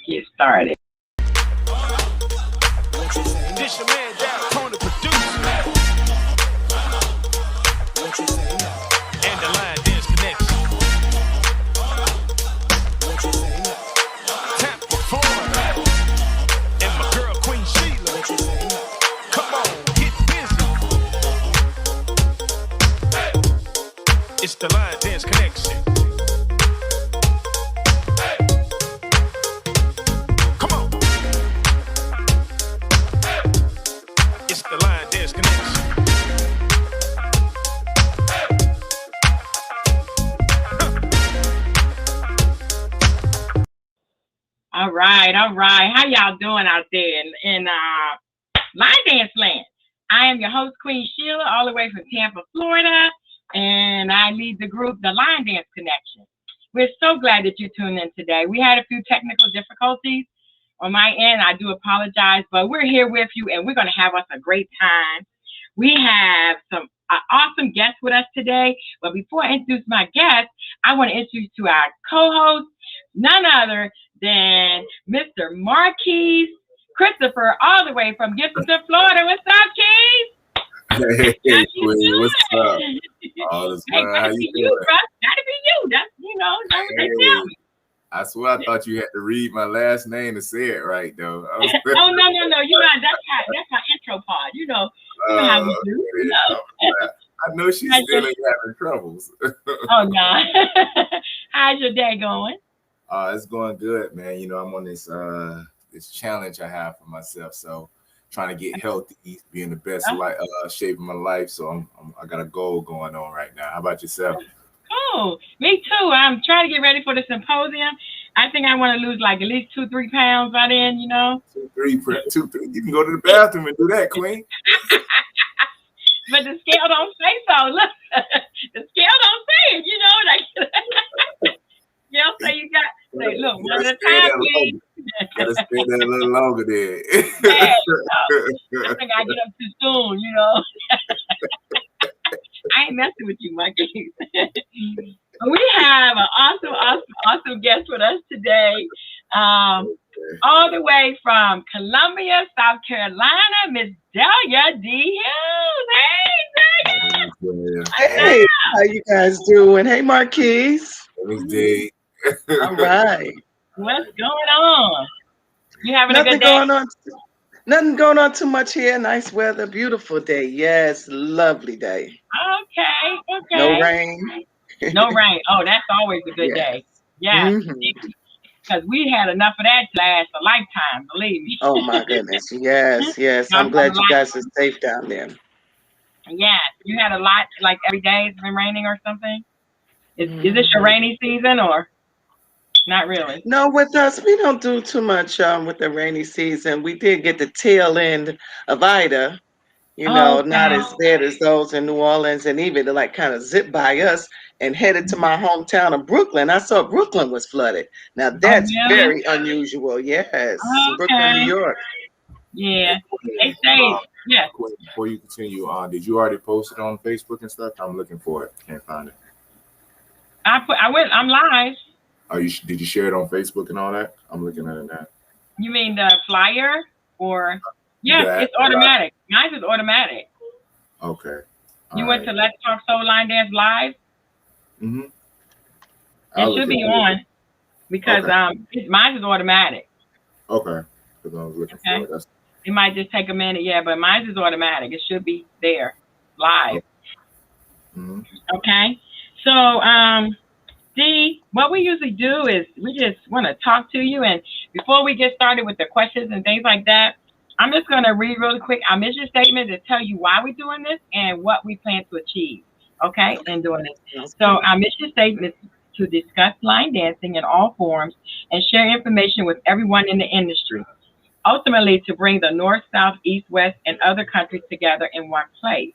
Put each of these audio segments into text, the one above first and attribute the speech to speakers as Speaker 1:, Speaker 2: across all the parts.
Speaker 1: get started.
Speaker 2: This your man down, Tony producer. And the Line Dance Connection. Tampa, Florida. And my girl Queen Sheila. Come on, get busy. It's the Line Dance Connection. Come on. It's the Line Dance Connection.
Speaker 1: All right, all right. How y'all doing out there in Line Dance Land? I am your host, Queen Sheila, all the way from Tampa, Florida, and I lead the group, the Line Dance Connection. We're so glad that you tuned in today. We had a few technical difficulties on my end. I do apologize, but we're here with you, and we're going to have us a great time. We have some awesome guests with us today, but before I introduce my guests, I want to introduce to our co-host, none other than Mr. Marquise Christopher, all the way from Gibson, Florida. What's up, Keith?
Speaker 3: Hey, Queen, what's up? All is
Speaker 1: Hey,
Speaker 3: well.
Speaker 1: gotta
Speaker 3: How
Speaker 1: be
Speaker 3: you
Speaker 1: you,
Speaker 3: doing?
Speaker 1: bro. Gotta be you. That's, that's what they tell me.
Speaker 3: I swear I thought you had to read my last name to say it right, though.
Speaker 1: Oh, no. You know, that's my intro part. You know how we do. You know.
Speaker 3: I know she's still having troubles.
Speaker 1: Oh, no. How's your day going?
Speaker 3: It's going good, man. You know, I'm on this this challenge I have for myself. So trying to get healthy, be in the best shape of my life. So I got a goal going on right now. How about yourself?
Speaker 1: Oh, me too. I'm trying to get ready for the symposium. I think I want to lose like at least 2-3 pounds by then, you know.
Speaker 3: 2-3. You can go to the bathroom and do that, Queen.
Speaker 1: But the scale don't say so. Look, the scale don't say it, you know. Like, so you got say, look, one at a time, please.
Speaker 3: Gotta spend that a little longer there.
Speaker 1: Yeah, I think I get up too soon, you know. I ain't messing with you, Mikey. We have an awesome guest with us today. All the way from Columbia, South Carolina, Miss Delia D. Hughes. Hey, Delia.
Speaker 4: Hey, how you guys doing? Hey, Marquise.
Speaker 3: Miss D.
Speaker 4: All right.
Speaker 1: What's going on? You having
Speaker 4: Nothing
Speaker 1: a good day?
Speaker 4: Nothing going on too much here. Nice weather, beautiful day. Yes, lovely day.
Speaker 1: Okay.
Speaker 4: No rain.
Speaker 1: No rain. Oh, that's always a good day. Yeah. Because we had enough of that to last a lifetime, believe me.
Speaker 4: Oh my goodness. Yes. I'm glad you guys are safe down there.
Speaker 1: Yeah. You had a lot, like every day it's been raining or something? Is this your rainy season or not really?
Speaker 4: No, with us, we don't do too much with the rainy season. We did get the tail end of Ida, not as bad as those in New Orleans, and even like kind of zipped by us and headed to my hometown of Brooklyn. I saw Brooklyn was flooded. Now that's very unusual. Yes, Brooklyn, New York.
Speaker 1: Yeah, they say yes.
Speaker 3: Before you continue on, did you already post it on Facebook and stuff? I'm looking for it. Can't find it.
Speaker 1: I'm live.
Speaker 3: Did you share it on Facebook and all that? I'm looking at it now.
Speaker 1: You mean the flyer or? Yes, it's automatic. Mine is automatic.
Speaker 3: Okay.
Speaker 1: You went to Let's Talk Soul Line Dance Live?
Speaker 3: Mm-hmm.
Speaker 1: It should be on because mine is automatic.
Speaker 3: Okay. Because I was looking for it.
Speaker 1: It might just take a minute, but mine is automatic. It should be there live.
Speaker 3: Mm-hmm.
Speaker 1: Okay. So, Dee, what we usually do is we just want to talk to you. And before we get started with the questions and things like that, I'm just going to read really quick our mission statement to tell you why we're doing this and what we plan to achieve, okay, in doing this. So our mission statement is to discuss line dancing in all forms and share information with everyone in the industry, ultimately to bring the North, South, East, West, and other countries together in one place.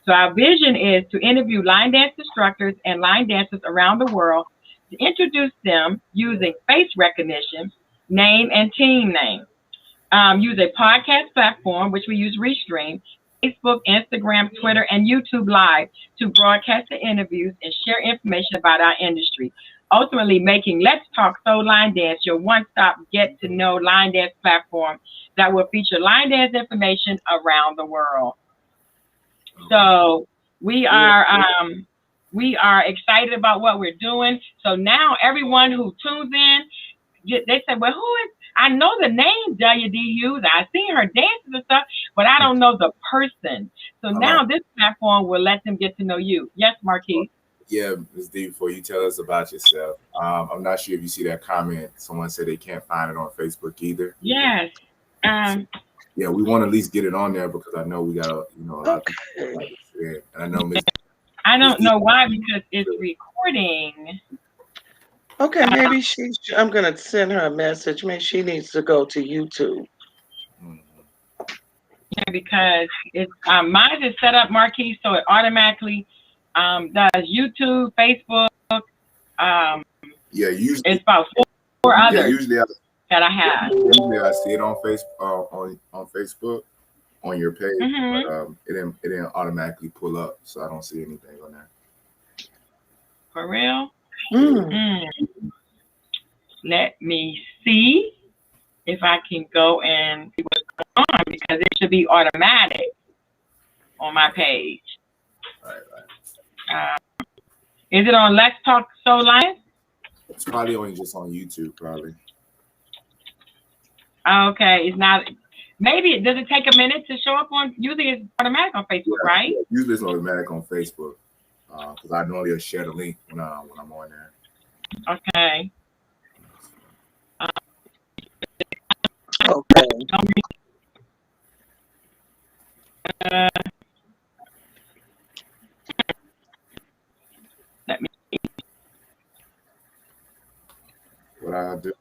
Speaker 1: So our vision is to interview line dance instructors and line dancers around the world to introduce them using face recognition, name, and team name. Use a podcast platform, which we use Restream, Facebook, Instagram, Twitter, and YouTube Live to broadcast the interviews and share information about our industry. ultimately making Let's Talk Soul Line Dance your one-stop get-to-know line dance platform that will feature line dance information around the world. So we are excited about what we're doing. So now everyone who tunes in, they say, well, who is, I know the name Delia D. Hughes. I've seen her dances and stuff, but I don't know the person. So now this platform will let them get to know you. Yes, Marquise?
Speaker 3: Yeah, Ms. D, before you tell us about yourself, I'm not sure if you see that comment. Someone said they can't find it on Facebook either.
Speaker 1: Yes.
Speaker 3: Yeah, we want to at least get it on there because I know we got a lot of people like it. And I know Ms.
Speaker 1: I don't know why, because it's recording.
Speaker 4: Okay, maybe I'm going to send her a message. Maybe she needs to go to YouTube.
Speaker 1: Yeah, because it's mine is set up, Marquise, so it automatically does YouTube, Facebook.
Speaker 3: Usually
Speaker 1: it's about four others.
Speaker 3: Usually
Speaker 1: that I have.
Speaker 3: Usually I see it on Facebook, on Facebook, on your page, but it didn't automatically pull up, so I don't see anything on there.
Speaker 1: For real? Let me see if I can go and see what's going on, because it should be automatic on my page.
Speaker 3: Right.
Speaker 1: Is it on Let's Talk Soul Line?
Speaker 3: It's probably only just on YouTube, probably.
Speaker 1: Okay, it's not. Maybe does it take a minute to show up on? Usually it's automatic on Facebook, right?
Speaker 3: Usually it's automatic on Facebook, because I normally share the link when I'm on there.
Speaker 1: Okay.
Speaker 4: Okay.
Speaker 1: Let me.
Speaker 3: What I'll do.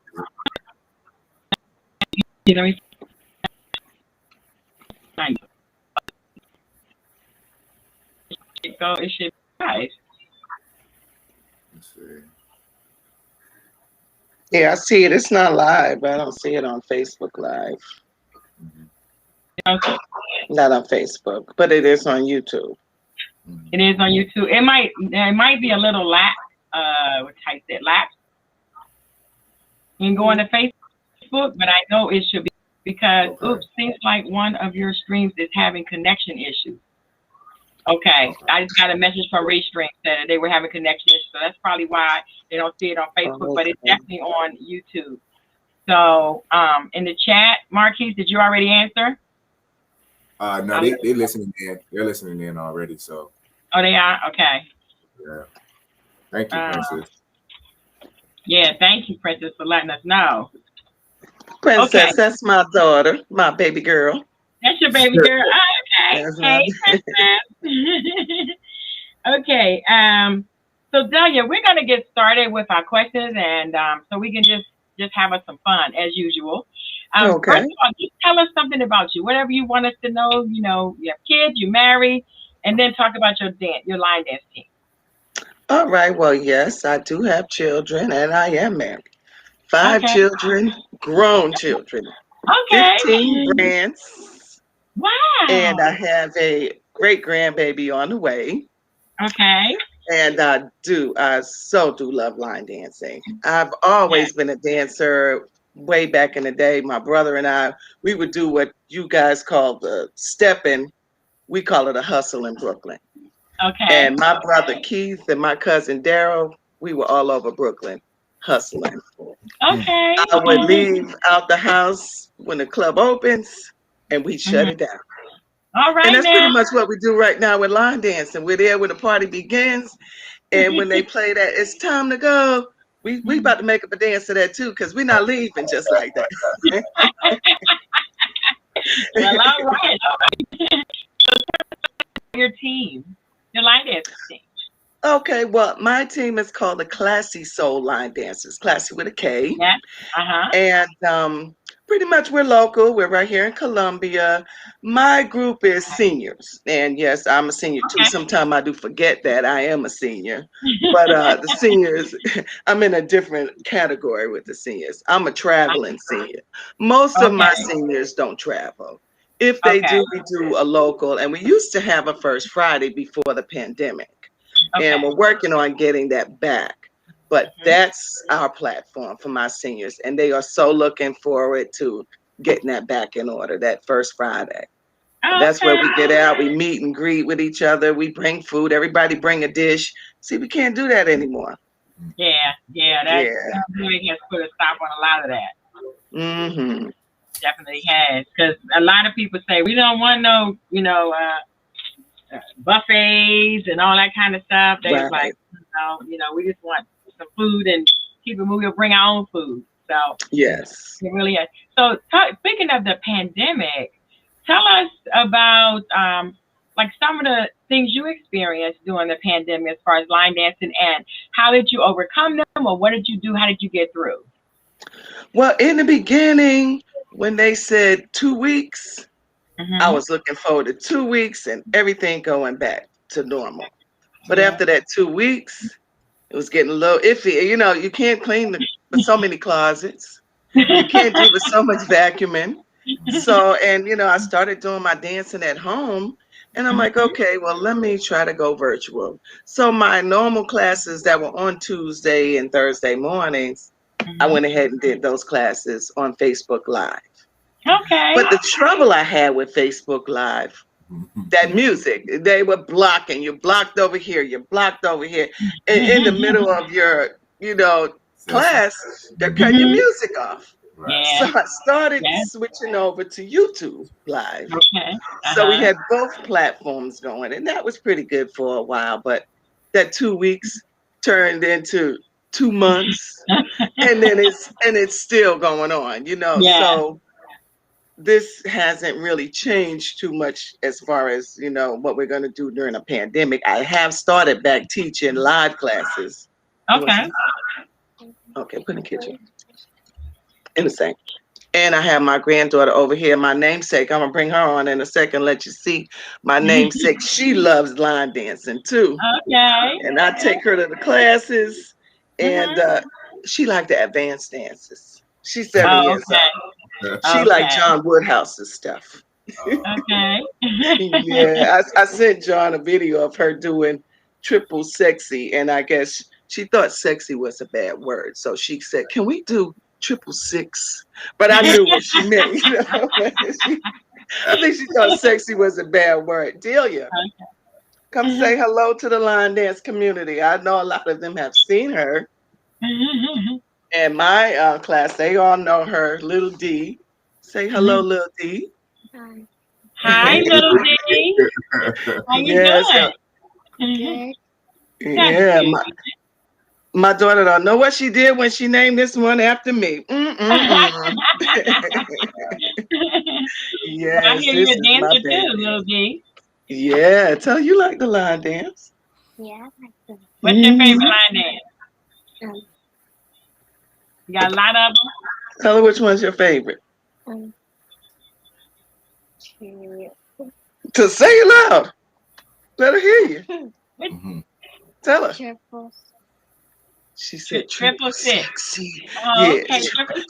Speaker 1: It should be live.
Speaker 3: Let's see.
Speaker 4: Yeah, I see it. It's not live, but I don't see it on Facebook Live.
Speaker 1: Okay.
Speaker 4: Not on Facebook, but it is on YouTube.
Speaker 1: It is on YouTube. It might be a little lapse. What type that lapse? You can go on to Facebook, but I know it should be, because seems like one of your streams is having connection issues. Okay, I just got a message from Restream that they were having connection issues, so that's probably why they don't see it on Facebook, but it's definitely on YouTube. So, in the chat, Marquise, did you already answer?
Speaker 3: No, they're listening in. They're listening in already. So.
Speaker 1: Oh, they are? Okay.
Speaker 3: Yeah. Thank you, Princess.
Speaker 1: Yeah, thank you, Princess, for letting us know.
Speaker 4: Princess, that's my daughter, my baby girl.
Speaker 1: That's your baby girl. Okay. Hey, Princess. Okay. So Delia, we're gonna get started with our questions, and so we can just have us some fun as usual.
Speaker 4: Okay.
Speaker 1: First of all, just tell us something about you, whatever you want us to know. You know, you have kids, you married, and then talk about your line dance team.
Speaker 4: All right. Well, yes, I do have children, and I am married. 5 children, grown children.
Speaker 1: Okay.
Speaker 4: 15 grands.
Speaker 1: Wow.
Speaker 4: And I have a great grandbaby on the way.
Speaker 1: Okay.
Speaker 4: And I so do love line dancing. I've always been a dancer. Way back in the day, my brother and I, we would do what you guys call the stepping. We call it a hustle in Brooklyn.
Speaker 1: Okay.
Speaker 4: And my brother Keith and my cousin Daryl, we were all over Brooklyn hustling.
Speaker 1: Okay.
Speaker 4: I would leave out the house when the club opens, and we shut it down.
Speaker 1: All right.
Speaker 4: And that's pretty much what we do right now with line dancing. We're there when the party begins, and when they play that, it's time to go. We about to make up a dance to that too, because we're not leaving just like that.
Speaker 1: Well, all right. So your team, your line dancing team.
Speaker 4: Okay, well, my team is called the Classy Soul Line Dancers. Classy with a K.
Speaker 1: Yeah.
Speaker 4: And pretty much we're local. We're right here in Columbia. My group is seniors. And yes, I'm a senior too. Sometimes I do forget that I am a senior. But the seniors, I'm in a different category with the seniors. I'm a traveling senior. Most of my seniors don't travel. If they do, we do a local. And we used to have a first Friday before the pandemic. And we're working on getting that back. But that's our platform for my seniors, and they are so looking forward to getting that back in order that first Friday. That's where we get out, we meet and greet with each other, we bring food, everybody bring a dish. See, we can't do that anymore.
Speaker 1: Yeah, that really has put a stop on a lot of that.
Speaker 4: Mm-hmm.
Speaker 1: Definitely has, because a lot of people say we don't want no, buffets and all that kind of stuff. They
Speaker 4: Right.
Speaker 1: like, we just want some food and keep it moving. We'll bring our own food. So
Speaker 4: Yes.
Speaker 1: it really is. So speaking of the pandemic, tell us about like some of the things you experienced during the pandemic as far as line dancing, and how did you overcome them, or what did you do? How did you get through?
Speaker 4: Well, in the beginning, when they said 2 weeks, I was looking forward to 2 weeks and everything going back to normal. But after that 2 weeks, it was getting a little iffy. You can't clean with so many closets. You can't do with so much vacuuming. So, and I started doing my dancing at home, and I'm like, okay, well, let me try to go virtual. So my normal classes that were on Tuesday and Thursday mornings, I went ahead and did those classes on Facebook Live.
Speaker 1: Okay.
Speaker 4: But the trouble I had with Facebook Live, that music, they were blocking. You're blocked over here. You're blocked over here. And in the middle of your, class, they're cutting your music off.
Speaker 3: Right.
Speaker 1: Yeah.
Speaker 4: So I started switching over to YouTube Live.
Speaker 1: Okay.
Speaker 4: So we had both platforms going, and that was pretty good for a while. But that 2 weeks turned into 2 months, and then it's still going on.
Speaker 1: Yeah.
Speaker 4: So this hasn't really changed too much as far as what we're going to do during a pandemic. I have started back teaching live classes.
Speaker 1: Okay.
Speaker 4: Okay, put in the kitchen. In the sink. And I have my granddaughter over here, my namesake. I'm gonna bring her on in a second, let you see my namesake. She loves line dancing too.
Speaker 1: Okay.
Speaker 4: And I take her to the classes, and she liked the advanced dances. She's 7 years old. She liked John Woodhouse's stuff.
Speaker 1: Okay.
Speaker 4: Yeah, I sent John a video of her doing triple sexy, and I guess she thought sexy was a bad word. So she said, "Can we do 666?" But I knew what she meant. I think she thought sexy was a bad word. Delia, come say hello to the line dance community. I know a lot of them have seen her. In my class, they all know her, Little D. Say hello, Little D.
Speaker 1: Hi, Little D. How you doing?
Speaker 4: Yeah, my daughter don't know what she did when she named this one after me. Yes,
Speaker 1: I hear you're a dancer too, Little D.
Speaker 4: Yeah, tell you like the line dance.
Speaker 5: Yeah, I like them.
Speaker 1: What's your favorite line dance? You got a lot of them?
Speaker 4: Tell her which one's your favorite. To say it loud. Let her hear you. Tell her.
Speaker 5: Triple.
Speaker 4: She said
Speaker 1: triple six.
Speaker 4: Sexy.
Speaker 1: Oh,
Speaker 4: Yeah,
Speaker 1: okay,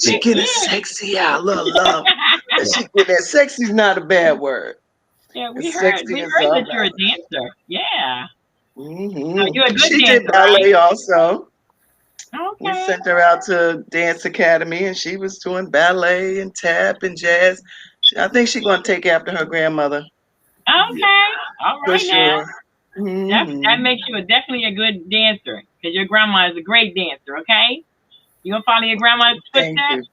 Speaker 4: she getting sexy out. Love. She getting that sexy's not a bad word.
Speaker 1: Yeah, we
Speaker 4: It's
Speaker 1: heard
Speaker 4: sexy
Speaker 1: that
Speaker 4: as
Speaker 1: you're
Speaker 4: all
Speaker 1: a dancer. Yeah.
Speaker 4: Mm-hmm.
Speaker 1: You're a good
Speaker 4: She
Speaker 1: dancer,
Speaker 4: did ballet
Speaker 1: right?
Speaker 4: also. We
Speaker 1: Okay.
Speaker 4: sent her out to dance academy, and she was doing ballet and tap and jazz. I think she's gonna take after her grandmother.
Speaker 1: Okay. All
Speaker 4: For
Speaker 1: right now.
Speaker 4: sure. Mhm.
Speaker 1: That makes you definitely a good dancer, because your grandma is a great dancer, okay? You gonna follow your grandma's
Speaker 4: Thank
Speaker 1: footsteps?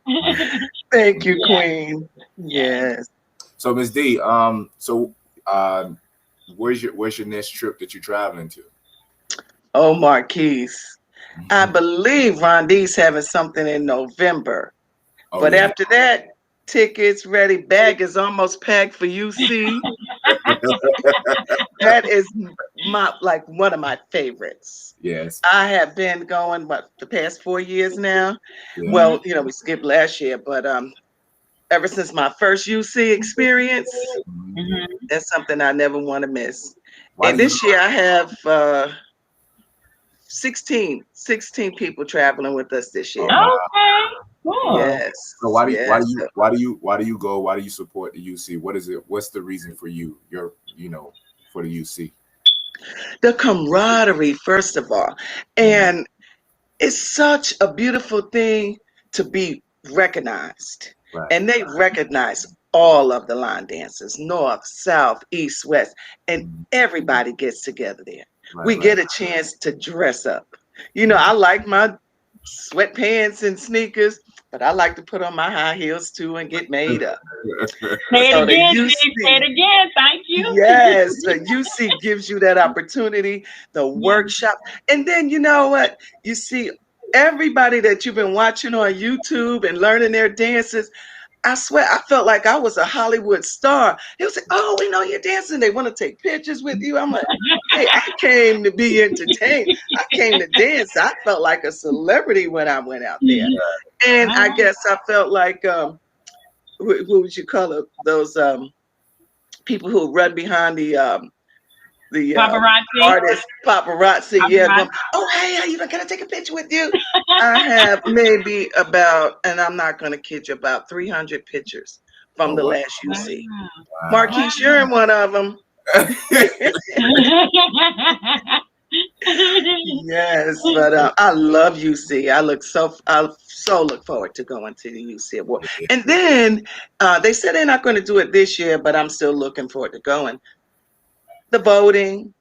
Speaker 4: you. Thank you,
Speaker 1: Yeah.
Speaker 4: Queen. Yes.
Speaker 3: So Miss D, where's your next trip that you're traveling to?
Speaker 4: Oh, Marquise. I believe Rondi's having something in November.
Speaker 3: Oh,
Speaker 4: But
Speaker 3: yeah.
Speaker 4: after that, tickets ready, bag is almost packed for UC. That is one of my favorites.
Speaker 3: Yes.
Speaker 4: I have been going the past 4 years now.
Speaker 3: Yeah.
Speaker 4: Well, we skipped last year, but ever since my first UC experience, that's something I never want to miss.
Speaker 3: Why
Speaker 4: And
Speaker 3: do you-
Speaker 4: this year I have 16 people traveling with us this year.
Speaker 1: Okay. Cool.
Speaker 4: Yes.
Speaker 3: So why do you
Speaker 4: yes.
Speaker 3: why do you support the UC? What is it? What's the reason for you? For the UC?
Speaker 4: The camaraderie, first of all. And it's such a beautiful thing to be recognized.
Speaker 3: Right.
Speaker 4: And they recognize all of the line dancers, north, south, east, west, and everybody gets together there. We
Speaker 3: Right.
Speaker 4: get a chance to dress up. You know, I like my sweatpants and sneakers, but I like to put on my high heels too and get made up.
Speaker 1: Say it
Speaker 4: So the
Speaker 1: again,
Speaker 4: UC,
Speaker 1: Steve. Say it again. Thank you.
Speaker 4: yes, the UC gives you that opportunity, the workshop. And then you know what? You see everybody that you've been watching on YouTube and learning their dances. I swear, I felt like I was a Hollywood star. They would say, "Oh, we know you're dancing." They want to take pictures with you. I'm like, "Hey, I came to be entertained. I came to dance." I felt like a celebrity when I went out there, and I guess I felt like what would you call it? Those people who run behind the
Speaker 1: Paparazzi.
Speaker 4: artist paparazzi. Yeah,
Speaker 1: Paparazzi.
Speaker 4: going, "Oh, hey, how you doing? Can I take a picture with you?" I have maybe about, and I'm not going to kid you, about 300 pictures from the last UC.
Speaker 3: Wow.
Speaker 4: Marquise, you're in one of them. Yes, but I love UC. I so look forward to going to the UC Award. And then they said they're not going to do it this year, but I'm still looking forward to going. The voting,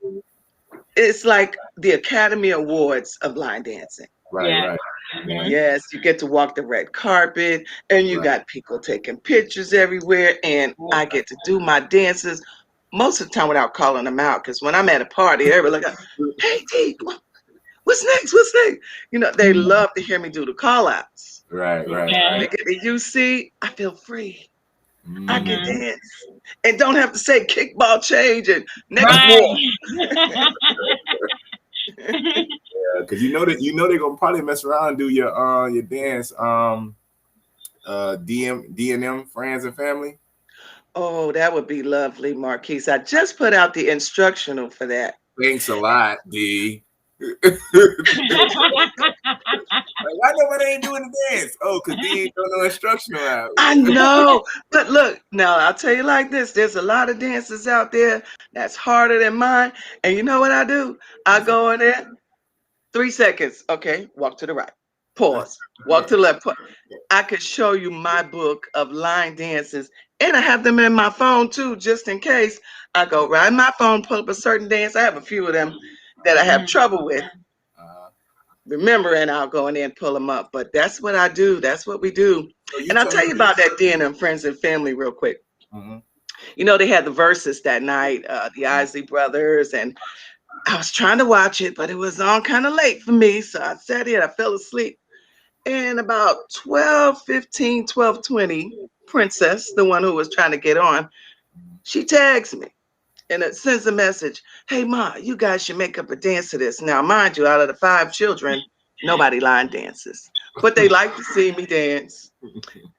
Speaker 4: it's like the Academy Awards of line dancing.
Speaker 3: Right,
Speaker 1: Yeah.
Speaker 3: right.
Speaker 1: Mhm.
Speaker 4: Yes, you get to walk the red carpet, and you
Speaker 3: Right.
Speaker 4: got people taking pictures everywhere, and I get to do my dances most of the time without calling them out. Because when I'm at a party, everybody like, "Hey, T, what's next? What's next?" You know, they love to hear me do the call outs.
Speaker 3: Right, right,
Speaker 1: Yeah.
Speaker 3: right.
Speaker 4: They get the UC, I feel free. I can
Speaker 1: Mhm.
Speaker 4: dance and don't have to say kickball change and next
Speaker 1: Right.
Speaker 4: walk.
Speaker 3: Yeah, because you know they're gonna probably mess around and do your dance D&M friends and family.
Speaker 4: Oh, that would be lovely, Marquise. I just put out the instructional for that.
Speaker 3: Thanks a lot, D. Why nobody ain't doing the dance? Oh, because D ain't doing no instructional out.
Speaker 4: I know, but look, now I'll tell you like this: there's a lot of dances out there that's harder than mine. And you know what I do? I go in there, 3 seconds. Okay, walk to the right, pause, walk to the left. I could show you my book of line dances, and I have them in my phone too, just in case. I go right in my phone, pull up a certain dance. I have a few of them that I have trouble with remembering. I'll go in there and pull them up. But that's what I do. That's what we do.
Speaker 3: So
Speaker 4: And I'll tell you about that D&M Friends and Family real quick.
Speaker 3: Mhm.
Speaker 4: You know, they had the verses that night, the Isley Brothers, and I was trying to watch it, but it was on kind of late for me. So I sat here, I fell asleep. And about 12:15, 12:20, Princess, the one who was trying to get on, she tags me and it sends a message. "Hey, Ma, you guys should make up a dance to this." Now, mind you, out of the 5 children, nobody line dances, but they like to see me dance.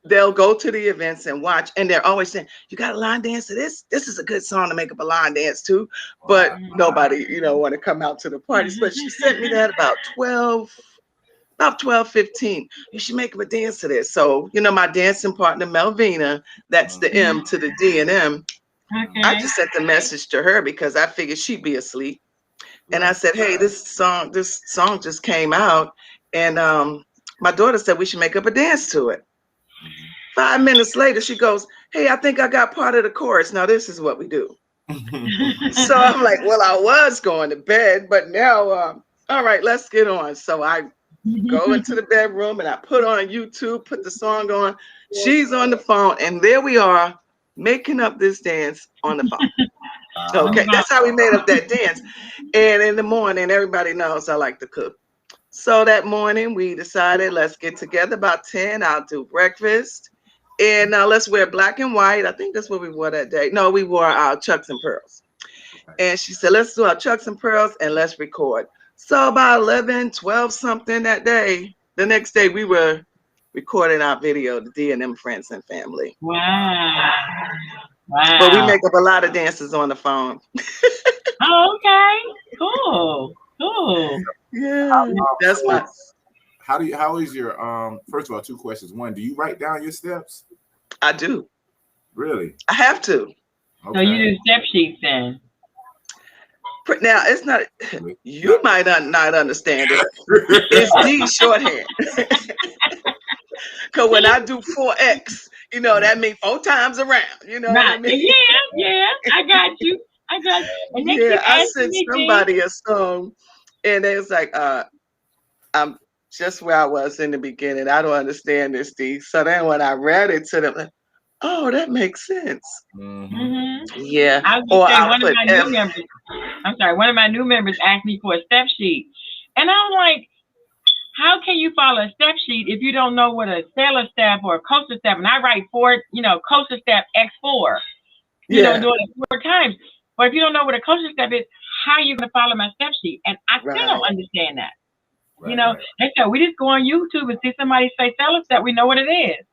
Speaker 4: They'll go to the events and watch, and they're always saying, "You got a line dance to this? This is a good song to make up a line dance to." But nobody, want to come out to the parties. But she sent me that about 12:15. "You should make up a dance to this." So, my dancing partner, Melvina, that's the M to the D and M. I
Speaker 1: Okay.
Speaker 4: just sent the message to her because I figured she'd be asleep. And I said, "Hey, this song just came out." And my daughter said we should make up a dance to it. 5 minutes later, she goes, "Hey, I think I got part of the chorus. Now this is what we do." So I'm like, well, I was going to bed, but now, all right, let's get on. So I go into the bedroom and I put on YouTube, put the song on. She's on the phone, and there we are making up this dance on the phone. Okay, that's how we made up that dance. And in the morning, everybody knows I like to cook. So that morning, we decided let's get together about 10. I'll do breakfast, and let's wear black and white. I think that's what we wore that day. No, we wore our Chucks and Pearls. And she said, "Let's do our Chucks and Pearls and let's record." So about 11, 12 something that day, the next day we were recording our video, the D&M Friends and Family.
Speaker 1: Wow.
Speaker 4: But we make up a lot of dances on the phone.
Speaker 1: Oh, okay. Cool. Cool.
Speaker 4: Yeah, that's my.
Speaker 3: How is your first of all, 2 questions. One, do you write down your steps?
Speaker 4: I do.
Speaker 3: Really?
Speaker 4: I have to.
Speaker 1: So you do step sheets then?
Speaker 4: Now it's not. You might not understand it. It's D shorthand. Because when I do 4x, that means 4 times around. You know what I
Speaker 1: Right.
Speaker 4: mean?
Speaker 1: Yeah. I got you. And they keep
Speaker 4: Yeah, I
Speaker 1: asking
Speaker 4: sent
Speaker 1: me things.
Speaker 4: somebody a song, and they was like, I'm just where I was in the beginning. I don't understand this, D. So then when I read it to them, like, oh, that makes sense.
Speaker 1: Mm-hmm.
Speaker 4: Yeah.
Speaker 1: I was
Speaker 4: Or
Speaker 1: gonna say
Speaker 4: I'll
Speaker 1: one of
Speaker 4: put
Speaker 1: my
Speaker 4: F.
Speaker 1: new members. I'm sorry, one of my new members asked me for a step sheet, and I'm like, how can you follow a step sheet if you don't know what a stellar step or a coaster step? And I write coaster step X4,
Speaker 4: Yeah.
Speaker 1: doing it 4 times. But if you don't know what a coaster step is, how are you gonna follow my step sheet? And I still don't
Speaker 4: Right.
Speaker 1: understand that.
Speaker 3: Right,
Speaker 1: They said we just go on YouTube and see somebody say stellar step, we know what it is.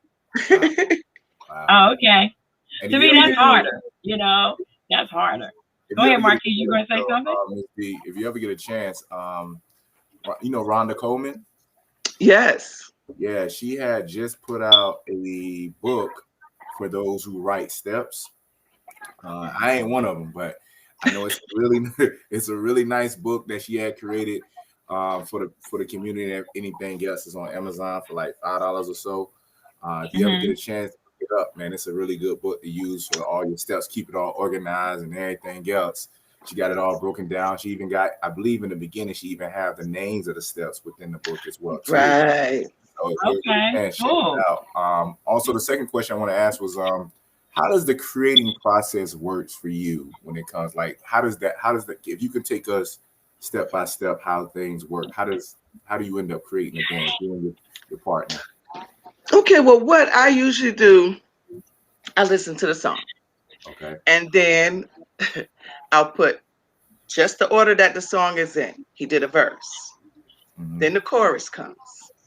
Speaker 3: Wow.
Speaker 1: Oh, okay.
Speaker 3: And
Speaker 1: To
Speaker 3: if
Speaker 1: me,
Speaker 3: you ever
Speaker 1: that's
Speaker 3: get-
Speaker 1: harder. That's harder.
Speaker 3: if
Speaker 1: Go
Speaker 3: you
Speaker 1: ahead,
Speaker 3: ever get a
Speaker 1: Marquis. You gonna say
Speaker 3: chance,
Speaker 1: something?
Speaker 3: Miss B, if you ever get a chance, Rhonda Coleman.
Speaker 4: Yes.
Speaker 3: Yeah, she had just put out a book for those who write steps. I ain't one of them, but I know it's it's a really nice book that she had created for the community. And anything else is on Amazon for like $5 or so. If you ever get a chance to pick it up, man, it's a really good book to use for all your steps. Keep it all organized and everything else. She got it all broken down. She even got, I believe, in the beginning, she even have the names of the steps within the book as well, too.
Speaker 4: Right.
Speaker 3: So
Speaker 1: Okay,
Speaker 3: check
Speaker 1: cool.
Speaker 3: it out. Also, the second question I want to ask was, how does the creating process works for you when it comes? Like, how does that? If you can take us step by step, how things work? How do you end up creating a dance, you and your partner?
Speaker 4: Okay. Well, what I usually do, I listen to the song,
Speaker 3: Okay.
Speaker 4: and then I'll put just the order that the song is in. He did a verse,
Speaker 3: Mhm.
Speaker 4: then the chorus comes,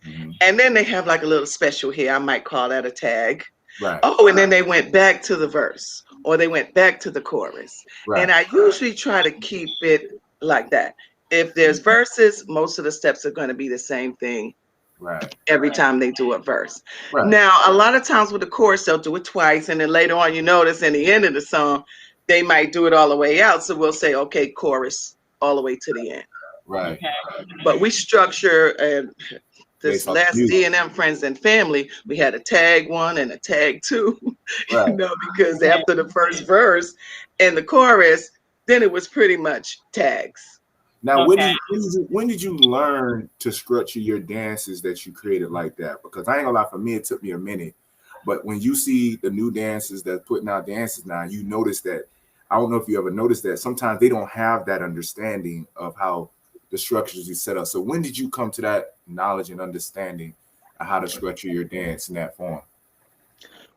Speaker 3: Mhm.
Speaker 4: and then they have like a little special here. I might call that a tag.
Speaker 3: Right.
Speaker 4: Oh, and then they went back to the verse, or they went back to the chorus.
Speaker 3: Right.
Speaker 4: And I usually try to keep it like that. If there's verses, most of the steps are going to be the same thing
Speaker 3: Right.
Speaker 4: every time they do a verse.
Speaker 3: Right.
Speaker 4: Now, a lot of times with the chorus, they'll do it twice, and then later on, you notice in the end of the song, they might do it all the way out. So we'll say, okay, chorus all the way to the end.
Speaker 3: Right.
Speaker 1: Okay.
Speaker 4: But we structure this
Speaker 3: Based off
Speaker 4: last
Speaker 3: music.
Speaker 4: D&M Friends and Family, we had a tag 1 and a tag 2,
Speaker 3: Right.
Speaker 4: because after the first verse and the chorus, then it was pretty much tags.
Speaker 3: Now,
Speaker 1: Okay.
Speaker 3: when did you learn to structure your dances that you created like that? Because I ain't gonna lie, for me, it took me a minute. But when you see the new dancers that's putting out dances now, you notice that. I don't know if you ever noticed that sometimes they don't have that understanding of how the structures is set up. So when did you come to that knowledge and understanding of how to structure your dance in that form?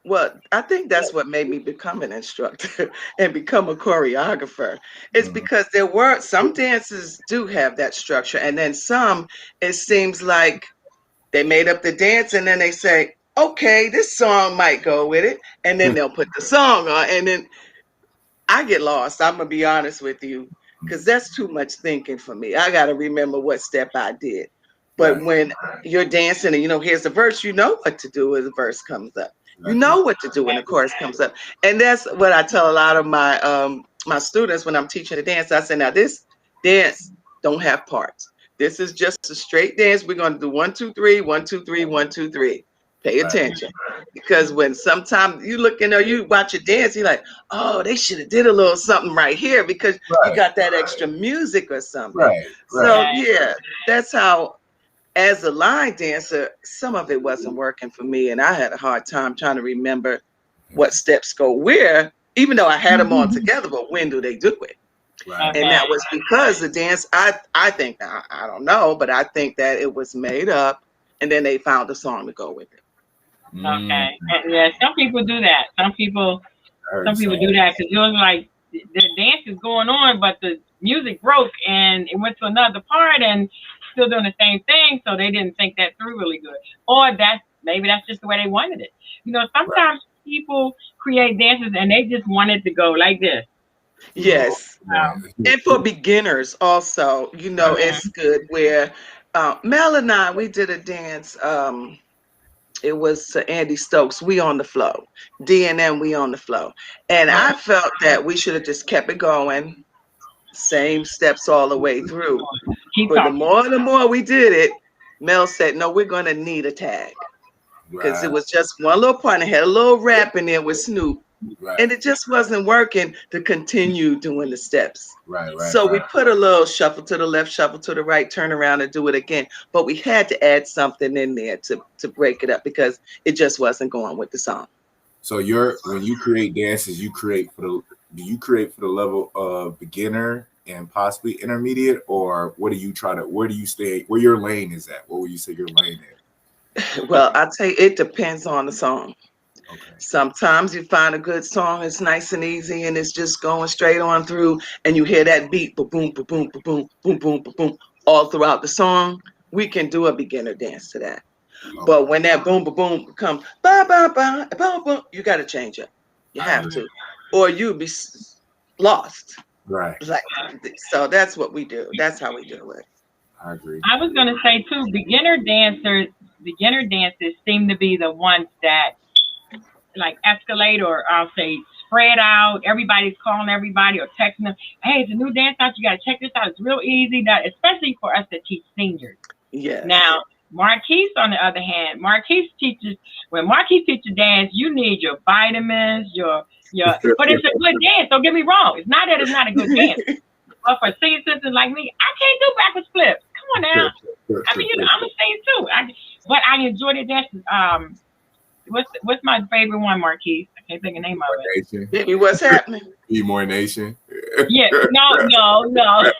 Speaker 4: Well, I think that's what made me become an instructor and become a choreographer. It's
Speaker 3: Mhm.
Speaker 4: because there were some dances do have that structure, and then some, it seems like they made up the dance and then they say, okay, this song might go with it, and then they'll put the song on, and then I get lost. I'm gonna be honest with you, because that's too much thinking for me. I gotta remember what step I did. But
Speaker 3: Right.
Speaker 4: when you're dancing and here's the verse, you know what to do when the verse comes up. You know what to do when the chorus comes up. And that's what I tell a lot of my students when I'm teaching the dance. I say, now this dance don't have parts. This is just a straight dance. We're gonna do 1, 2, 3, 1, 2, 3, 1, 2, 3. Pay
Speaker 3: Right.
Speaker 4: attention. Because when sometimes you look you watch a dance, you're like, oh, they should have did a little something right here because you
Speaker 3: Right.
Speaker 4: got that extra music or something.
Speaker 3: Right.
Speaker 4: So
Speaker 3: Right.
Speaker 4: yeah, that's how. As a line dancer, some of it wasn't working for me, and I had a hard time trying to remember what steps go where, even though I had them all together. But when do they do it?
Speaker 3: Right.
Speaker 4: And that was because the dance. I think I don't know, but I think that it was made up, and then they found a song to go with it.
Speaker 1: Okay. And yeah, some people do that. Some people do that because it was like the dance is going on, but the music broke and it went to another part and still doing the same thing, so they didn't think that through really good. Or maybe that's just the way they wanted it. Sometimes people create dances and they just want it to go like this.
Speaker 4: Yes. And for beginners also, it's good where Mel and I, we did a dance. It was Andy Stokes, We on the Flow. D&M, We on the Flow. And I felt that we should have just kept it going. Same steps all the way through.
Speaker 1: Keep
Speaker 4: But
Speaker 1: talking.
Speaker 4: the more we did it, Mel said, no, we're going to need a tag. Because it
Speaker 3: Right.
Speaker 4: was just one little part and had a little rap in there with Snoop.
Speaker 3: Right.
Speaker 4: And it just wasn't working to continue doing the steps.
Speaker 3: Right.
Speaker 4: So we
Speaker 3: Right.
Speaker 4: put a little shuffle to the left, shuffle to the right, turn around and do it again. But we had to add something in there to break it up because it just wasn't going with the song.
Speaker 3: So when you create dances, do you create for the level of beginner and possibly intermediate, or where do you stay, where your lane is at? What would you say your lane is?
Speaker 4: Well, I tell you, it depends on the song.
Speaker 3: Okay.
Speaker 4: Sometimes you find a good song, it's nice and easy, and it's just going straight on through, and you hear that beat, boom, boom, boom, boom, boom, boom, boom, boom, boom, all throughout the song. We can do a beginner dance to that.
Speaker 3: Okay.
Speaker 4: But when that boom, boom, boom becomes ba, ba, ba, boom, boom, you got to change it. You have to, or you'll be lost.
Speaker 3: Right.
Speaker 4: Like, so that's what we do. That's how we do it.
Speaker 3: I agree.
Speaker 1: I was going to say too, beginner dances seem to be the ones that like escalate, or I'll say spread out. Everybody's calling everybody or texting them. Hey, it's a new dance out. You got to check this out. It's real easy. That especially for us to teach seniors.
Speaker 4: Yeah.
Speaker 1: Now, Marquise, on the other hand, when Marquise teaches dance, you need your vitamins, but it's a good dance. Don't get me wrong. It's not that it's not a good dance. But for senior citizens like me, I can't do backwards flips. Come on now. I mean, I'm a singer too. But I enjoy the dances. What's my favorite one, Marquise? I can't think of the name of it.
Speaker 4: Baby, what's happening?
Speaker 3: More Nation.
Speaker 1: Yeah, no.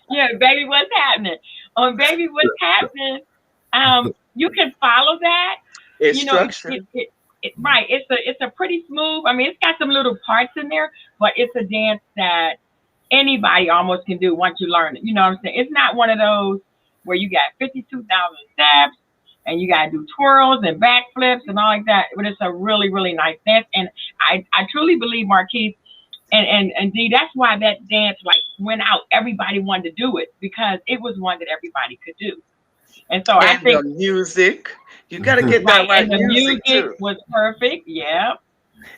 Speaker 1: Yeah, baby, what's happening? On Baby, what's happening? You can follow that.
Speaker 4: It's
Speaker 1: you know,
Speaker 4: structured.
Speaker 1: Right. It's a pretty smooth. I mean, it's got some little parts in there, but it's a dance that anybody almost can do once you learn it. You know what I'm saying? It's not one of those where you got 52,000 steps and you got to do twirls and backflips and all like that. But it's a really, really nice dance. And I truly believe, Marquise, and Dee, that's why that dance like went out. Everybody wanted to do it because it was one that everybody could do. And so I think
Speaker 4: the music, you got to get that right.
Speaker 1: And the music
Speaker 4: too.
Speaker 1: was perfect. Yeah.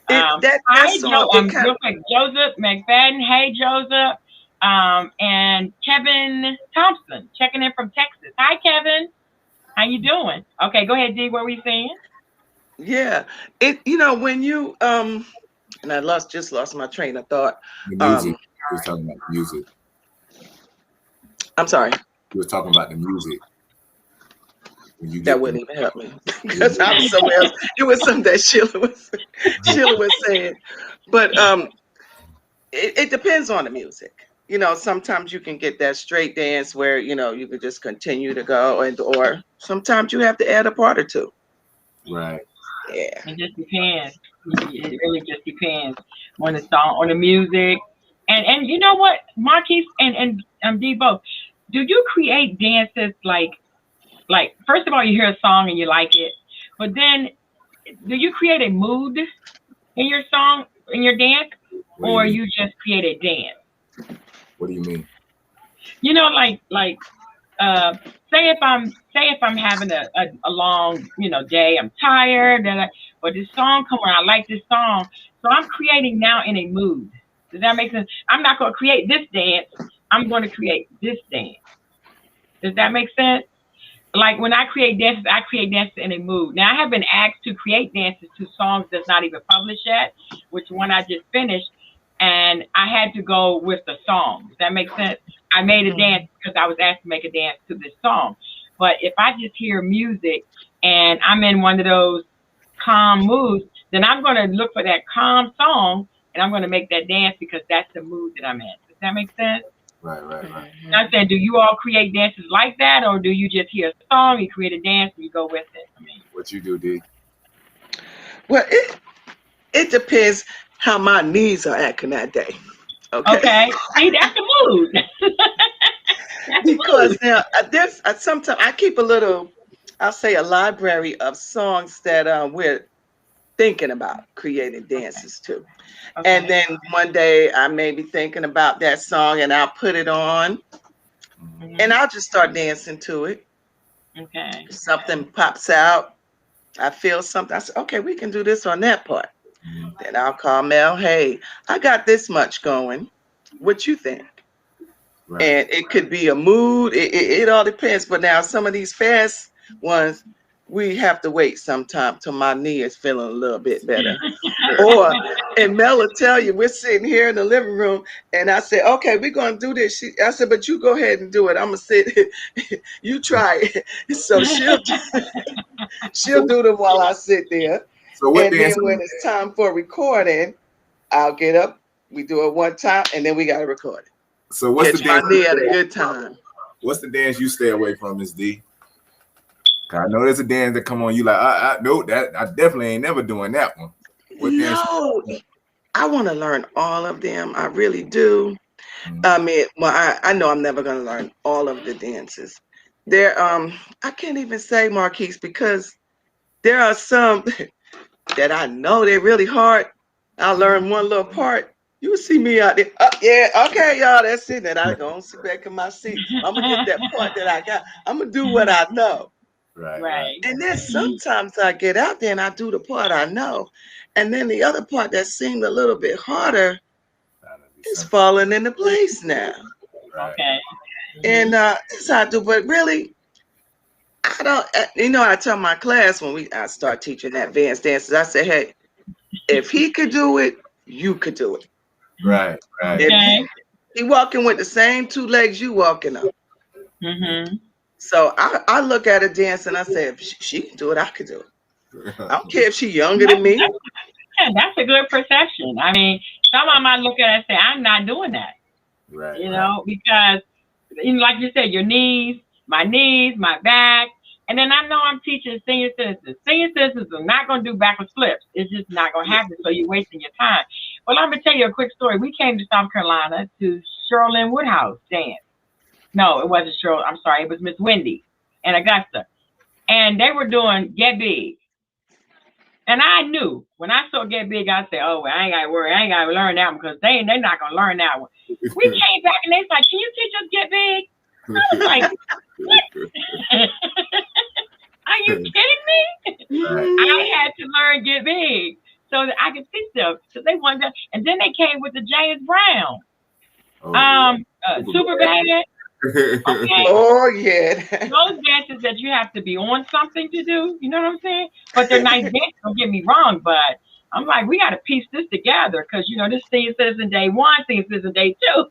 Speaker 4: That song,
Speaker 1: real quick, Joseph McFadden. Hey, Joseph. And Kevin Thompson checking in from Texas. Hi, Kevin. How you doing? Okay, go ahead, Dee. What were you saying?
Speaker 4: Yeah. When you and I just lost my train of thought.
Speaker 3: The music. We was talking about the music.
Speaker 4: I'm sorry.
Speaker 3: We was talking about the music.
Speaker 4: That wouldn't even help me because I was somewhere else. It was something that Sheila was saying. But it depends on the music. Sometimes you can get that straight dance where, you can just continue to go, or sometimes you have to add a part or two.
Speaker 3: Right.
Speaker 4: Yeah.
Speaker 1: It just depends. It really just depends on the song, on the music. And you know what, Marquise and Dee both, do you create dances like first of all, you hear a song and you like it, but then do you create a mood in your song, in your dance, or you just create a dance?
Speaker 3: What do you mean?
Speaker 1: Say if I'm having a long, day, I'm tired, but this song come on, I like this song, so I'm creating now in a mood. Does that make sense? I'm not going to create this dance. I'm going to create this dance. Does that make sense? Like when I create dances in a mood. Now I have been asked to create dances to songs that's not even published yet, which one I just finished, and I had to go with the song. Does that make sense? I made a dance because I was asked to make a dance to this song. But if I just hear music and I'm in one of those calm moods, then I'm going to look for that calm song and I'm going to make that dance because that's the mood that I'm in. Does that make sense?
Speaker 3: Right.
Speaker 1: I'm saying, do you all create dances like that, or do you just hear a song, you create a dance, and you go with it?
Speaker 3: What you do, Dee?
Speaker 4: Well, it depends how my knees are acting that day. Okay.
Speaker 1: See, that's the mood.
Speaker 4: Because now sometimes I keep a library of songs that we're thinking about creating dances to. Okay. And then one day I may be thinking about that song and I'll put it on and I'll just start dancing to it.
Speaker 1: Okay.
Speaker 4: Something pops out. I feel something. I say, okay, we can do this on that part. Then I'll call Mel. Hey, I got this much going. what you think.
Speaker 3: Right.
Speaker 4: And it could be a mood. It all depends. But now some of these fast ones, we have to wait sometime till my knee is feeling a little bit better. Or, and Mel will tell you, we're sitting here in the living room, and I said, okay, we're going to do this. I said, but you go ahead and do it. I'm going to sit, you try it. So she'll do them while I sit there.
Speaker 3: So what
Speaker 4: And
Speaker 3: dance?
Speaker 4: then when it's time for recording, I'll get up, we do it one time, and then we got to record it.
Speaker 3: So what's
Speaker 4: Catch
Speaker 3: the
Speaker 4: my
Speaker 3: dance?
Speaker 4: knee at a good time.
Speaker 3: What's the dance you stay away from, Miss D? 'Cause I know there's a dance that come on you like I know that I definitely ain't never doing that one. What dance?
Speaker 4: No, I want to learn all of them. I really do.
Speaker 3: Mhm.
Speaker 4: I mean, well, I know I'm never going to learn all of the dances. There, I can't even say, Marquise, because there are some that I know they're really hard. I'll learn one little part. You see me out there. Yeah, okay, y'all, that's it. And I go and sit back in my seat. I'm going to get that part that I got. I'm going to do what I know.
Speaker 1: Right.
Speaker 4: And then sometimes I get out there and I do the part I know. And then the other part that seemed a little bit harder is falling into place now.
Speaker 3: Right.
Speaker 1: Okay.
Speaker 4: And that's how I do. But really, I don't, you know, I tell my class when I start teaching advanced dances, I say, hey, if he could do it, you could do it.
Speaker 3: Right. Right.
Speaker 4: If
Speaker 1: Okay.
Speaker 4: he walking with the same two legs you walking up.
Speaker 1: Mm-hmm.
Speaker 4: So I look at a dance and I say, if she can do it, I could do it. I don't care if she's younger than me.
Speaker 1: Yeah, that's a good perception. I mean, some of them I look at it and say, I'm not doing that.
Speaker 3: Right.
Speaker 1: You know, because like you said, your knees, my back. And then I know I'm teaching senior citizens. Senior citizens are not going to do backwards flips. It's just not going to happen. So you're wasting your time. Well, I'm going to tell you a quick story. We came to South Carolina to Sherilyn Woodhouse dance. No, it wasn't Cheryl. I'm sorry. It was Miss Wendy in Augusta. And they were doing Get Big. And I knew when I saw Get Big, I said, oh, well, I ain't got to worry. I ain't got to learn that one because they're not going to learn that one. We came back and they was like, can you teach us Get Big? I was like, what? Are you kidding me? I had to learn Get Big so that I could teach them. So they wanted to, and then they came with the James Brown. Super Bad. Okay.
Speaker 4: Oh, yeah.
Speaker 1: Those dances that you have to be on something to do, you know what I'm saying? But they're nice dances, don't get me wrong, but I'm like, we got to piece this together because, you know, this senior citizen day 1, senior citizen day 2.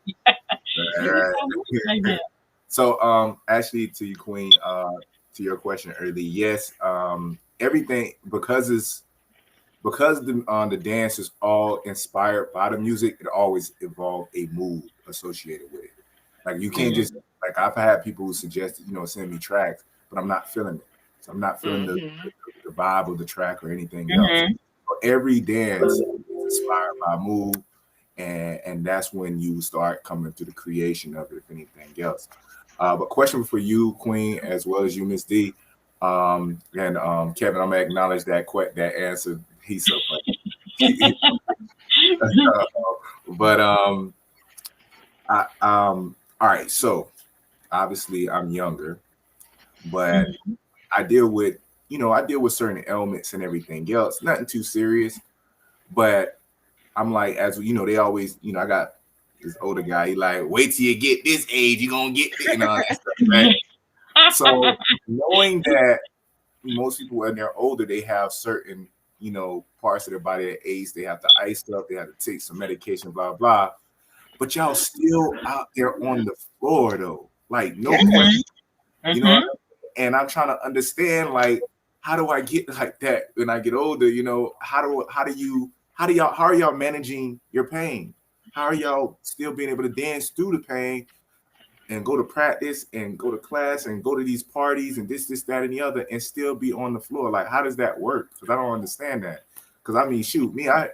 Speaker 3: Right. So, actually, to you, Queen, to your question earlier, yes, everything because the dance is all inspired by the music, it always involved a mood associated with it. Like you can't just like I've had people who suggested, you know, send me tracks, but I'm not feeling it. So I'm not feeling the vibe of the track or anything else. So every dance is inspired by mood, and that's when you start coming to the creation of it, if anything else. But question for you, Queen, as well as you, Miss D, and Kevin, I'm gonna acknowledge that answer. He's so funny. But all right, so obviously I'm younger, but I deal with certain ailments and everything else. Nothing too serious, but I'm like, as you know, they always, you know, I got this older guy. He like, wait till you get this age, you gonna get this, and all that stuff, right? So knowing that most people when they're older, they have certain, you know, parts of their body that age, they have to ice up, they have to take some medication, blah blah. But y'all still out there on the floor though, like no question, you know. And I'm trying to understand, like, how do I get like that when I get older? You know, how are y'all managing your pain? How are y'all still being able to dance through the pain and go to practice and go to class and go to these parties and this, that, and the other and still be on the floor? Like, how does that work? Because I don't understand that. Because I mean, shoot, me, I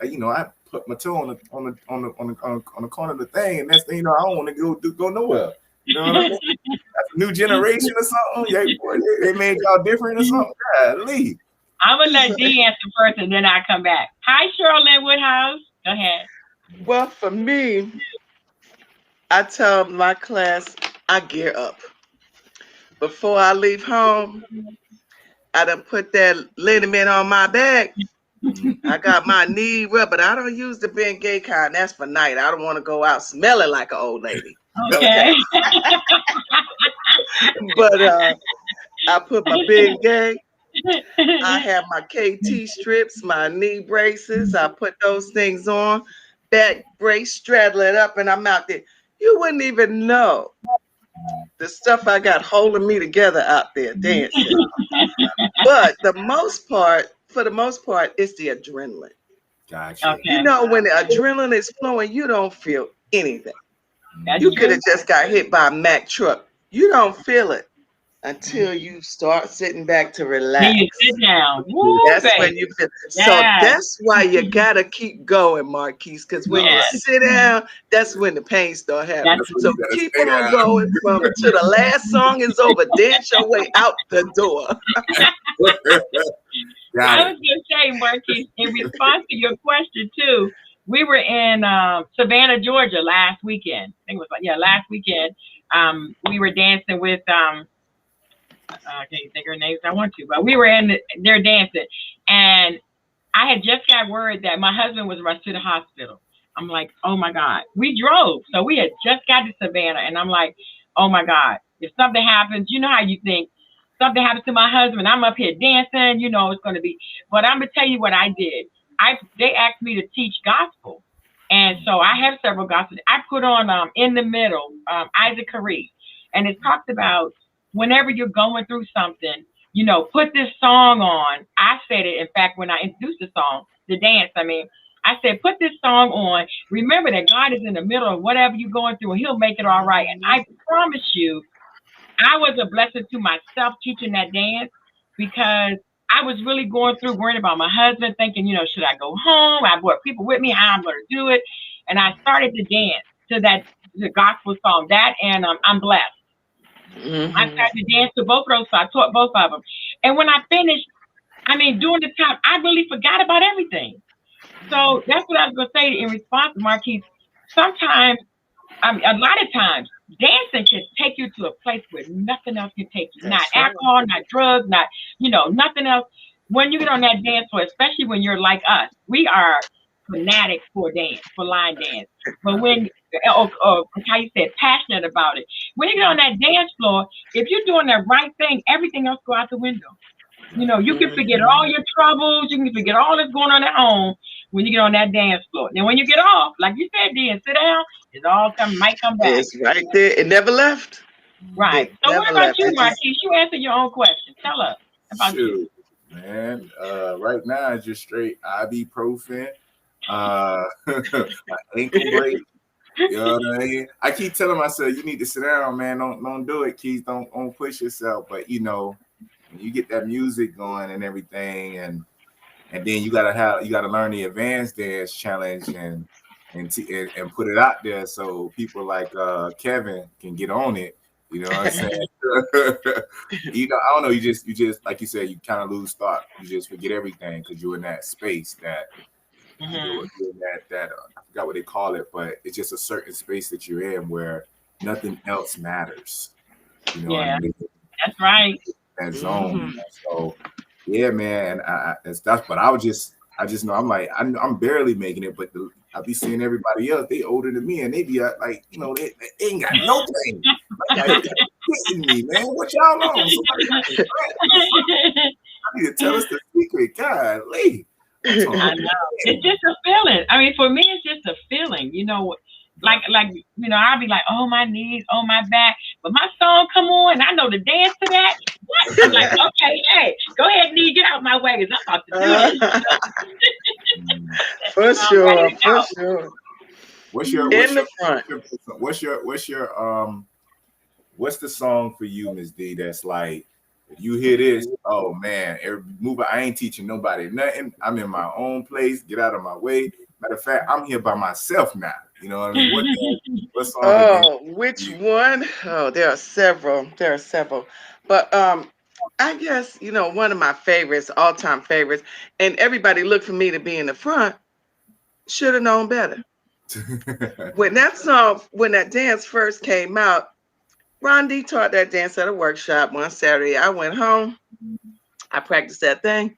Speaker 3: put my toe on the corner of the thing, and next thing you know, I don't want to go nowhere. You know what I mean? That's a new generation or something. Yeah, boy, they made y'all different or something. Yeah, leave.
Speaker 1: I'm gonna let D answer first, and then I come back. Hi, Sherilyn Woodhouse. Go ahead.
Speaker 4: Well, for me, I tell my class I gear up. Before I leave home, I done put that liniment on my back, I got my knee rub, but I don't use the Bengay kind. That's for night. I don't want to go out smelling like an old lady.
Speaker 1: Okay.
Speaker 4: But I put my Bengay. I have my KT strips, my knee braces. I put those things on, back brace, straddle it up, and I'm out there. You wouldn't even know the stuff I got holding me together out there dancing. But for the most part, it's the adrenaline.
Speaker 3: Gotcha.
Speaker 1: Okay.
Speaker 4: You know, when the adrenaline is flowing, you don't feel anything.
Speaker 1: That's
Speaker 4: You
Speaker 1: true.
Speaker 4: could have just got hit by a Mack truck. You don't feel it until you start sitting back to
Speaker 1: Then
Speaker 4: relax.
Speaker 1: you sit down. Woo,
Speaker 4: That's when
Speaker 1: baby.
Speaker 4: you feel. So
Speaker 1: Yes.
Speaker 4: that's why you gotta keep going, Marquise. Because when
Speaker 1: Yes.
Speaker 4: you sit down, that's when the pain start happening.
Speaker 1: That's
Speaker 4: So
Speaker 3: You gotta
Speaker 4: keep
Speaker 3: stay
Speaker 4: on
Speaker 3: down.
Speaker 4: going from to the last song is over. Dance your way out the door.
Speaker 3: Got
Speaker 1: I
Speaker 3: it.
Speaker 1: was going to say, Marquise, in response to your question too, we were in Savannah, Georgia last weekend. I think it was last weekend. We were dancing with I can't think of her names. I want to, but we were there dancing, and I had just got word that my husband was rushed to the hospital. I'm like, oh my God. We drove, so we had just got to Savannah, and I'm like, oh my God, if something happens, you know how you think. Something happens to my husband, I'm up here dancing, you know it's going to be. But I'm going to tell you what I did. They asked me to teach gospel. And so I have several gospels. I put on In the Middle, Isaac Caree. And it talks about whenever you're going through something, you know, put this song on. I said it, in fact, when I introduced the song, the dance, I said, put this song on. Remember that God is in the middle of whatever you're going through, and he'll make it all right. And I promise you, I was a blessing to myself teaching that dance, because I was really going through worrying about my husband, thinking, you know, should I go home? I brought people with me, how I'm going to do it. And I started to dance to the gospel song, that and I'm Blessed.
Speaker 4: Mhm.
Speaker 1: I started to dance to both of those, so I taught both of them. And when I finished, during the time, I really forgot about everything. So that's what I was going to say in response to Marquise. Sometimes, a lot of times, dancing can take you to a place where nothing else can take you. Not
Speaker 4: That's right.
Speaker 1: alcohol, not drugs, not, nothing else. When you get on that dance floor, especially when you're like us, we are fanatics for dance, for line dance. But when, how you said, passionate about it. When you get on that dance floor, if you're doing the right thing, everything else go out the window. You know, you can forget all your troubles. You can forget all that's going on at home when you get on that dance floor. Then when you get off, like you said, and sit down, it all might come back.
Speaker 4: It's right there. It never left.
Speaker 1: Right.
Speaker 4: It
Speaker 1: So what
Speaker 4: never
Speaker 1: about
Speaker 4: left.
Speaker 1: you,
Speaker 4: It just-
Speaker 1: Marquise? You answer your own question. Tell us about you.
Speaker 3: Shoot, man. Right now it's just straight ibuprofen, my ankle brace. You know what I mean? I keep telling myself, you need to sit down, man. Don't do it, Keith. Don't push yourself. But you know, when you get that music going and everything, and then you gotta learn the advanced dance challenge and put it out there so people like Kevin can get on it. You know what I'm saying? I don't know. You just like you said, you kind of lose thought. You just forget everything because you're in that space that you're in that I forgot what they call it, but it's just a certain space that you're in where nothing else matters. You know what I mean?
Speaker 1: That's right.
Speaker 3: That zone. So yeah, man. But I just know I'm barely making it, but I be seeing everybody else. They older than me, and they be like, they ain't got no pain. Like, you kidding me, man? What y'all on? Somebody I need to tell us the secret. God, lady.
Speaker 1: I know. It's just a feeling. For me, it's just a feeling. You know, like I'll be like, oh my knees, oh my back, but my song come on, I know the dance to that. What? I'm like, okay, hey, go ahead, knee, get out my way, because I'm about to do this.
Speaker 4: For sure.
Speaker 3: What's the song for you, Ms. D, that's like, if you hear this, oh man, every move, I ain't teaching nobody nothing. I'm in my own place. Get out of my way. Matter of fact, I'm here by myself now. You know what I mean? What song?
Speaker 4: Oh, which one? Oh, there are several. But I guess, one of my favorites, all-time favorites, and everybody looked for me to be in the front, should have known better. When that dance first came out, Ron D taught that dance at a workshop one Saturday. I went home, I practiced that thing,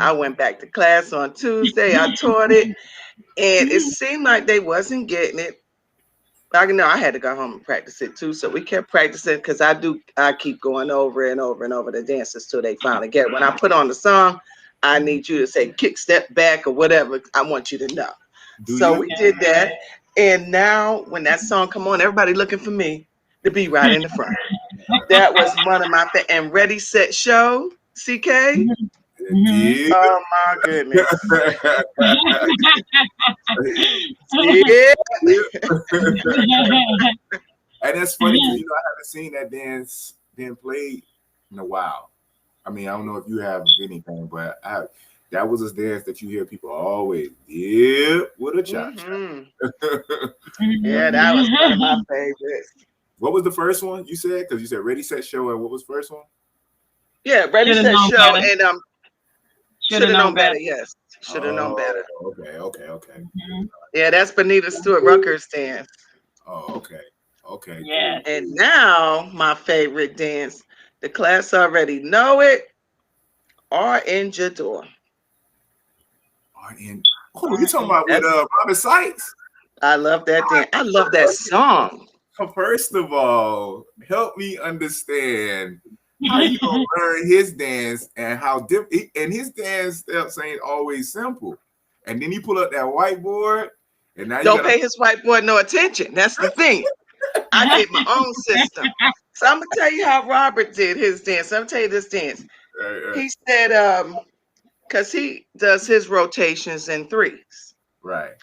Speaker 4: I went back to class on Tuesday. I taught it, and it seemed like they wasn't getting it. I know I had to go home and practice it too. So we kept practicing because I keep going over and over and over the dances till they finally get it. When I put on the song, I need you to say kick, step back, or whatever. I want you to know. We did that. And now when that song come on, everybody looking for me to be right in the front. That was one of my and Ready, Set, Show, CK. Oh my goodness.
Speaker 3: Yeah. And that's funny because I haven't seen that dance being played in a while. I mean, I don't know if you have anything, but that was a dance that you hear people always, with a cha-cha.
Speaker 4: Yeah, that was one of my favorites.
Speaker 3: What was the first one you said? Because you said Ready, Set, Show, and what was the first one?
Speaker 4: Yeah, Ready, Set, Show, and should have known better. Yes, should have known better.
Speaker 3: Okay.
Speaker 4: Yeah, that's Benita Stewart Rucker's dance.
Speaker 3: Oh, okay.
Speaker 1: Yeah.
Speaker 4: And now my favorite dance, the class already know it. R.N. Jador.
Speaker 3: R.N. Oh, you talking about with Robert Sykes?
Speaker 4: I love that dance. I love that song.
Speaker 3: First of all, help me understand how you gonna learn his dance and how different. And his dance steps ain't always simple. And then you pull up that whiteboard, and now
Speaker 4: don't pay his whiteboard no attention. That's the thing. I did my own system. So I'm gonna tell you how Robert did his dance. I'm gonna tell you this dance. He said, because he does his rotations in threes.
Speaker 3: Right.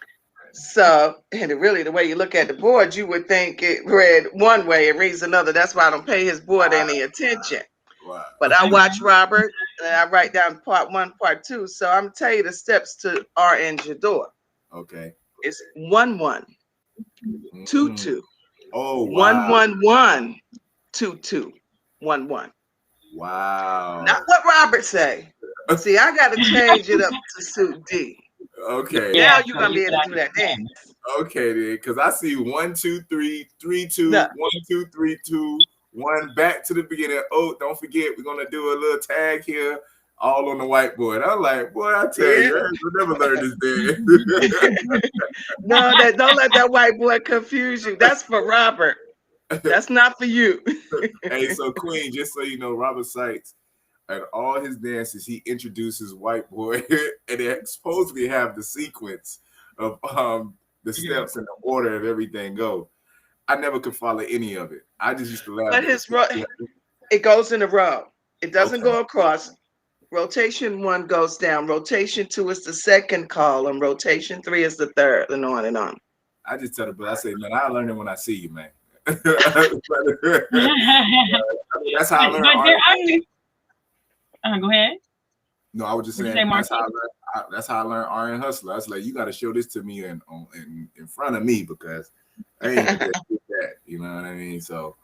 Speaker 4: So, and really, the way you look at the board, you would think it read one way, it reads another. That's why I don't pay his board any attention.
Speaker 3: Wow.
Speaker 4: But I watch Robert, and I write down part 1, part 2. So I'm gonna tell you the steps to R.N. Jador.
Speaker 3: Okay.
Speaker 4: It's 1-1, 2-2.
Speaker 3: Oh, wow.
Speaker 4: 1-1-1, 2-2, 1-1.
Speaker 3: Wow.
Speaker 4: Not what Robert say. See, I got to change it up to suit D.
Speaker 3: Okay.
Speaker 4: Now you're gonna be able to do that dance.
Speaker 3: Okay, then, because I see 1, 2, 3, 3, 2,
Speaker 4: No.
Speaker 3: 1, 2, 3, 2, 1. Back to the beginning. Oh, don't forget, we're gonna do a little tag here, all on the whiteboard. I'm like, boy, I tell you, you'll never learn this dance.
Speaker 4: No, don't let that whiteboard confuse you. That's for Robert. That's not for you.
Speaker 3: Hey, so Queen, just so you know, Robert Sykes, at all his dances, he introduces whiteboard, and they supposedly have the sequence of the steps and the order of everything go. I never could follow any of it. I just used to laugh.
Speaker 4: But it goes in a row. It doesn't go across. Rotation 1 goes down. Rotation 2 is the second column. Rotation 3 is the third, and on and on.
Speaker 3: I just tell the brother, I say, man, I learn it when I see you, man. That's how I learned.
Speaker 1: Go ahead.
Speaker 3: No, I was just saying that's how I learned R.N. Hustler. I was like, you got to show this to me in front of me because I ain't gonna do that. You know what I mean? So,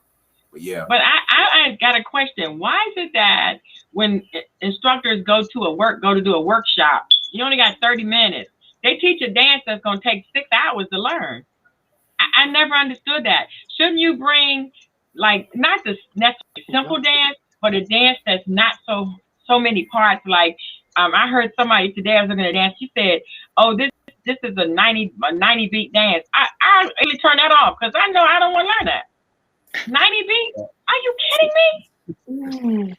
Speaker 3: but yeah.
Speaker 1: But I got a question. Why is it that when instructors go to do a workshop, you only got 30 minutes? They teach a dance that's gonna take 6 hours to learn. I never understood that. Shouldn't you bring like not the necessarily simple dance, but a dance that's not so many parts? Like I heard somebody today, I was looking at a dance, she said, oh, this is a 90 beat dance. I really turn that off because I know I don't want to learn that. 90 beats? Are you kidding me?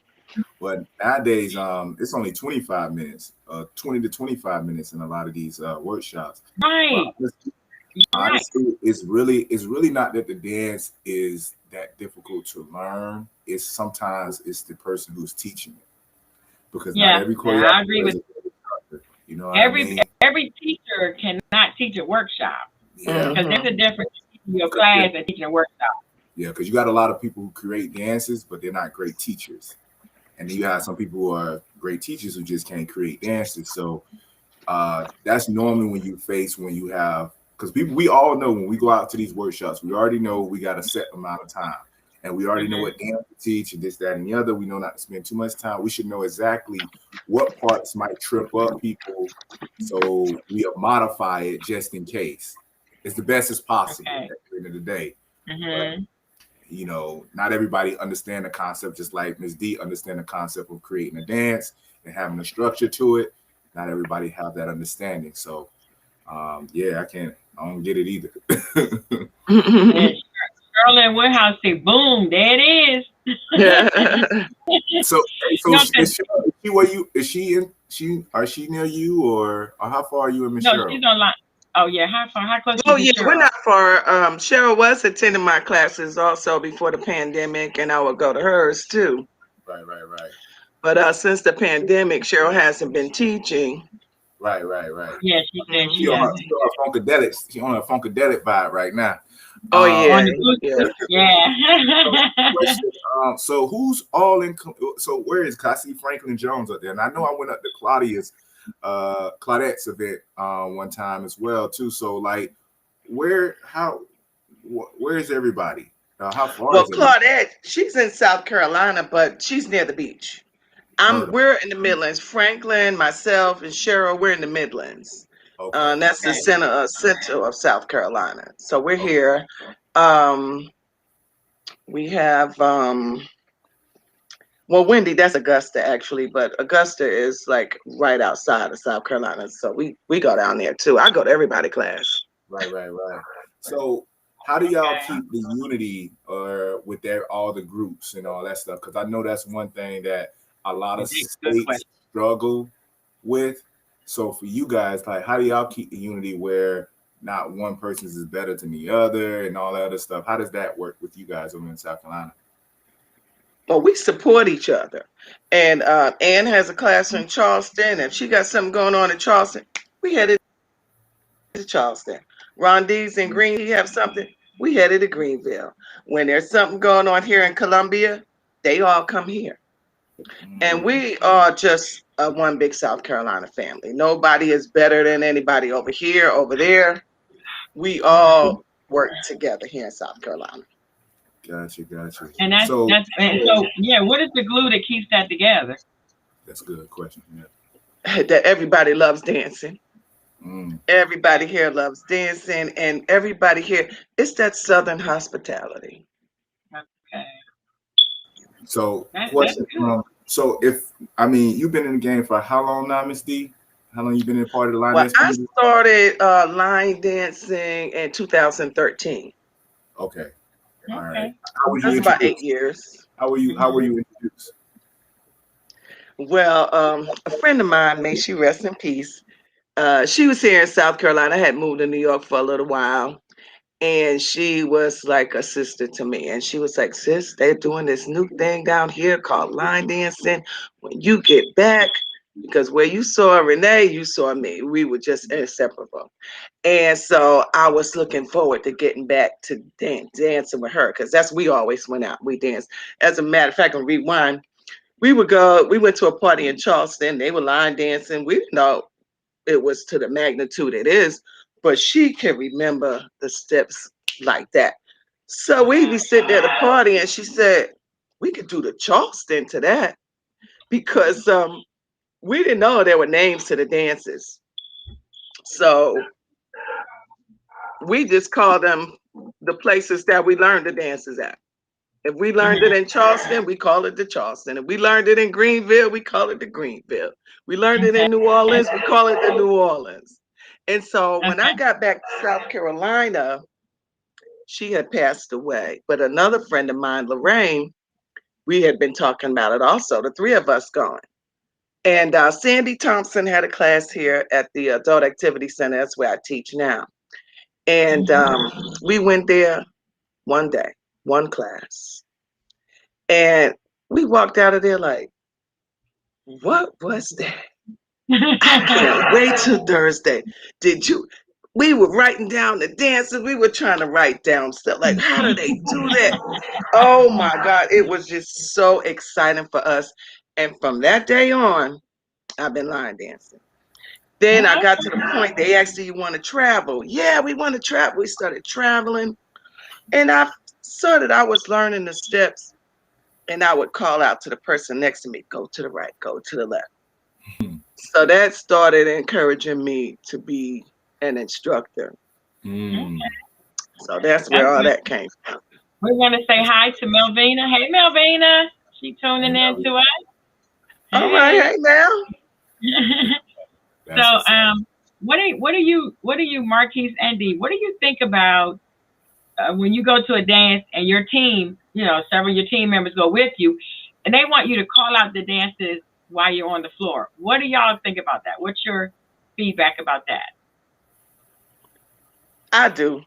Speaker 3: But nowadays, it's only 25 minutes, 20 to 25 minutes in a lot of these workshops.
Speaker 1: Right.
Speaker 3: Honestly, it's really not that the dance is that difficult to learn. It's sometimes it's the person who's teaching it. Because not every choreographer,
Speaker 1: I agree with
Speaker 3: you. You know,
Speaker 1: every teacher cannot teach a workshop.
Speaker 3: Yeah,
Speaker 1: because there's a difference between your class and teaching a workshop.
Speaker 3: Yeah, because you got a lot of people who create dances, but they're not great teachers. And then you have some people who are great teachers who just can't create dances. So that's normally when you have, because we all know when we go out to these workshops, we already know we got a set amount of time. And we already know what dance to teach and this, that, and the other. We know not to spend too much time. We should know exactly what parts might trip up people. So we modify it just in case. It's the best as possible at the end of the day. But, not everybody understand the concept, just like Ms. D understand the concept of creating a dance. and having a structure to it. Not everybody have that understanding. So yeah, I don't get it either.
Speaker 1: And Sterling Woodhouse say, boom, there it is.
Speaker 3: So
Speaker 1: No,
Speaker 3: is she where you is she near you or how far are you in Miss
Speaker 1: no,
Speaker 3: Cheryl?
Speaker 1: she's online. Oh yeah, how close?
Speaker 4: Oh
Speaker 1: is
Speaker 4: yeah,
Speaker 1: Cheryl?
Speaker 4: we're not far. Cheryl was attending my classes also before the pandemic, and I would go to hers too.
Speaker 3: Right.
Speaker 4: But since the pandemic, Cheryl hasn't been teaching.
Speaker 3: Right.
Speaker 1: Yeah, she said she
Speaker 3: She on
Speaker 1: has.
Speaker 3: her funkadelic. She on her funkadelic vibe right now.
Speaker 4: Oh yeah,
Speaker 1: On the booster. Yeah.
Speaker 3: Question, so who's all in? So where is? 'Cause I see Franklin Jones up there, and I know I went up to Claudette's event one time as well too. So like, where is everybody? How far
Speaker 4: well,
Speaker 3: is everybody?
Speaker 4: Claudette, she's in South Carolina, but she's near the beach. We're in the Midlands. Franklin, myself, and Cheryl, we're in the Midlands.
Speaker 3: Okay.
Speaker 4: That's the center of South Carolina. So we're here. We have well, Wendy, that's Augusta actually, but Augusta is like right outside of South Carolina. So we go down there too. I go to everybody class.
Speaker 3: Right. So how do y'all keep the unity with all the groups and all that stuff? Because I know that's one thing that a lot of states struggle with. So for you guys, like, how do y'all keep the unity where not one person is better than the other and all that other stuff? How does that work with you guys over in South Carolina?
Speaker 4: Well, we support each other. And Ann has a class in Charleston. If she got something going on in Charleston, we headed to Charleston. Rondee's in Green, he have something, we headed to Greenville. When there's something going on here in Columbia, they all come here. And we are just one big South Carolina family. Nobody is better than anybody over here, over there. We all work together here in South Carolina.
Speaker 3: Gotcha.
Speaker 1: And so yeah, what is the glue that keeps that together?
Speaker 3: That's a good question. Yeah.
Speaker 4: That everybody loves dancing. Everybody here loves dancing, and everybody here, it's that Southern hospitality.
Speaker 1: Okay.
Speaker 3: So question. So you've been in the game for how long now, Miss D? How long you been in part of the line dance?
Speaker 4: I started line dancing in 2013.
Speaker 3: Okay. All right.
Speaker 1: Okay.
Speaker 3: How were you
Speaker 4: That's about 8 years.
Speaker 3: How were you introduced?
Speaker 4: Well, a friend of mine, may she rest in peace. She was here in South Carolina. I had moved to New York for a little while. And she was like a sister to me. And she was like, sis, they're doing this new thing down here called line dancing. When you get back, because where you saw Renee, you saw me. We were just inseparable. And so I was looking forward to getting back to dancing with her, because we always went out. We danced. As a matter of fact, on Rewind, we went to a party in Charleston. They were line dancing. We didn't know it was to the magnitude it is, but she can remember the steps like that. So we'd be sitting at a party and she said, we could do the Charleston to that, because we didn't know there were names to the dances. So we just called them the places that we learned the dances at. If we learned it in Charleston, we call it the Charleston. If we learned it in Greenville, we call it the Greenville. We learned it in New Orleans, we call it the New Orleans. And so when I got back to South Carolina, she had passed away. But another friend of mine, Lorraine, we had been talking about it also, the three of us going. And Sandy Thompson had a class here at the Adult Activity Center. That's where I teach now. And we went there one day, one class. And we walked out of there like, what was that? I can't wait till Thursday. We were writing down the dances. We were trying to write down stuff like, how do they do that? Oh my God. It was just so exciting for us. And from that day on, I've been line dancing. Then I got to the point they asked, do you want to travel? Yeah, we want to travel. We started traveling. And I was learning the steps, and I would call out to the person next to me, go to the right, go to the left. So that started encouraging me to be an instructor. So that's where all that came from.
Speaker 1: We want to say hi to Melvina. Hey, Melvina. She tuning in to us.
Speaker 4: All right, hey now.
Speaker 1: So, what do you, Marquise, Andy, what do you think about when you go to a dance and your team, several of your team members go with you, and they want you to call out the dances while you're on the floor? What do y'all think about that? What's your feedback about that?
Speaker 4: I do.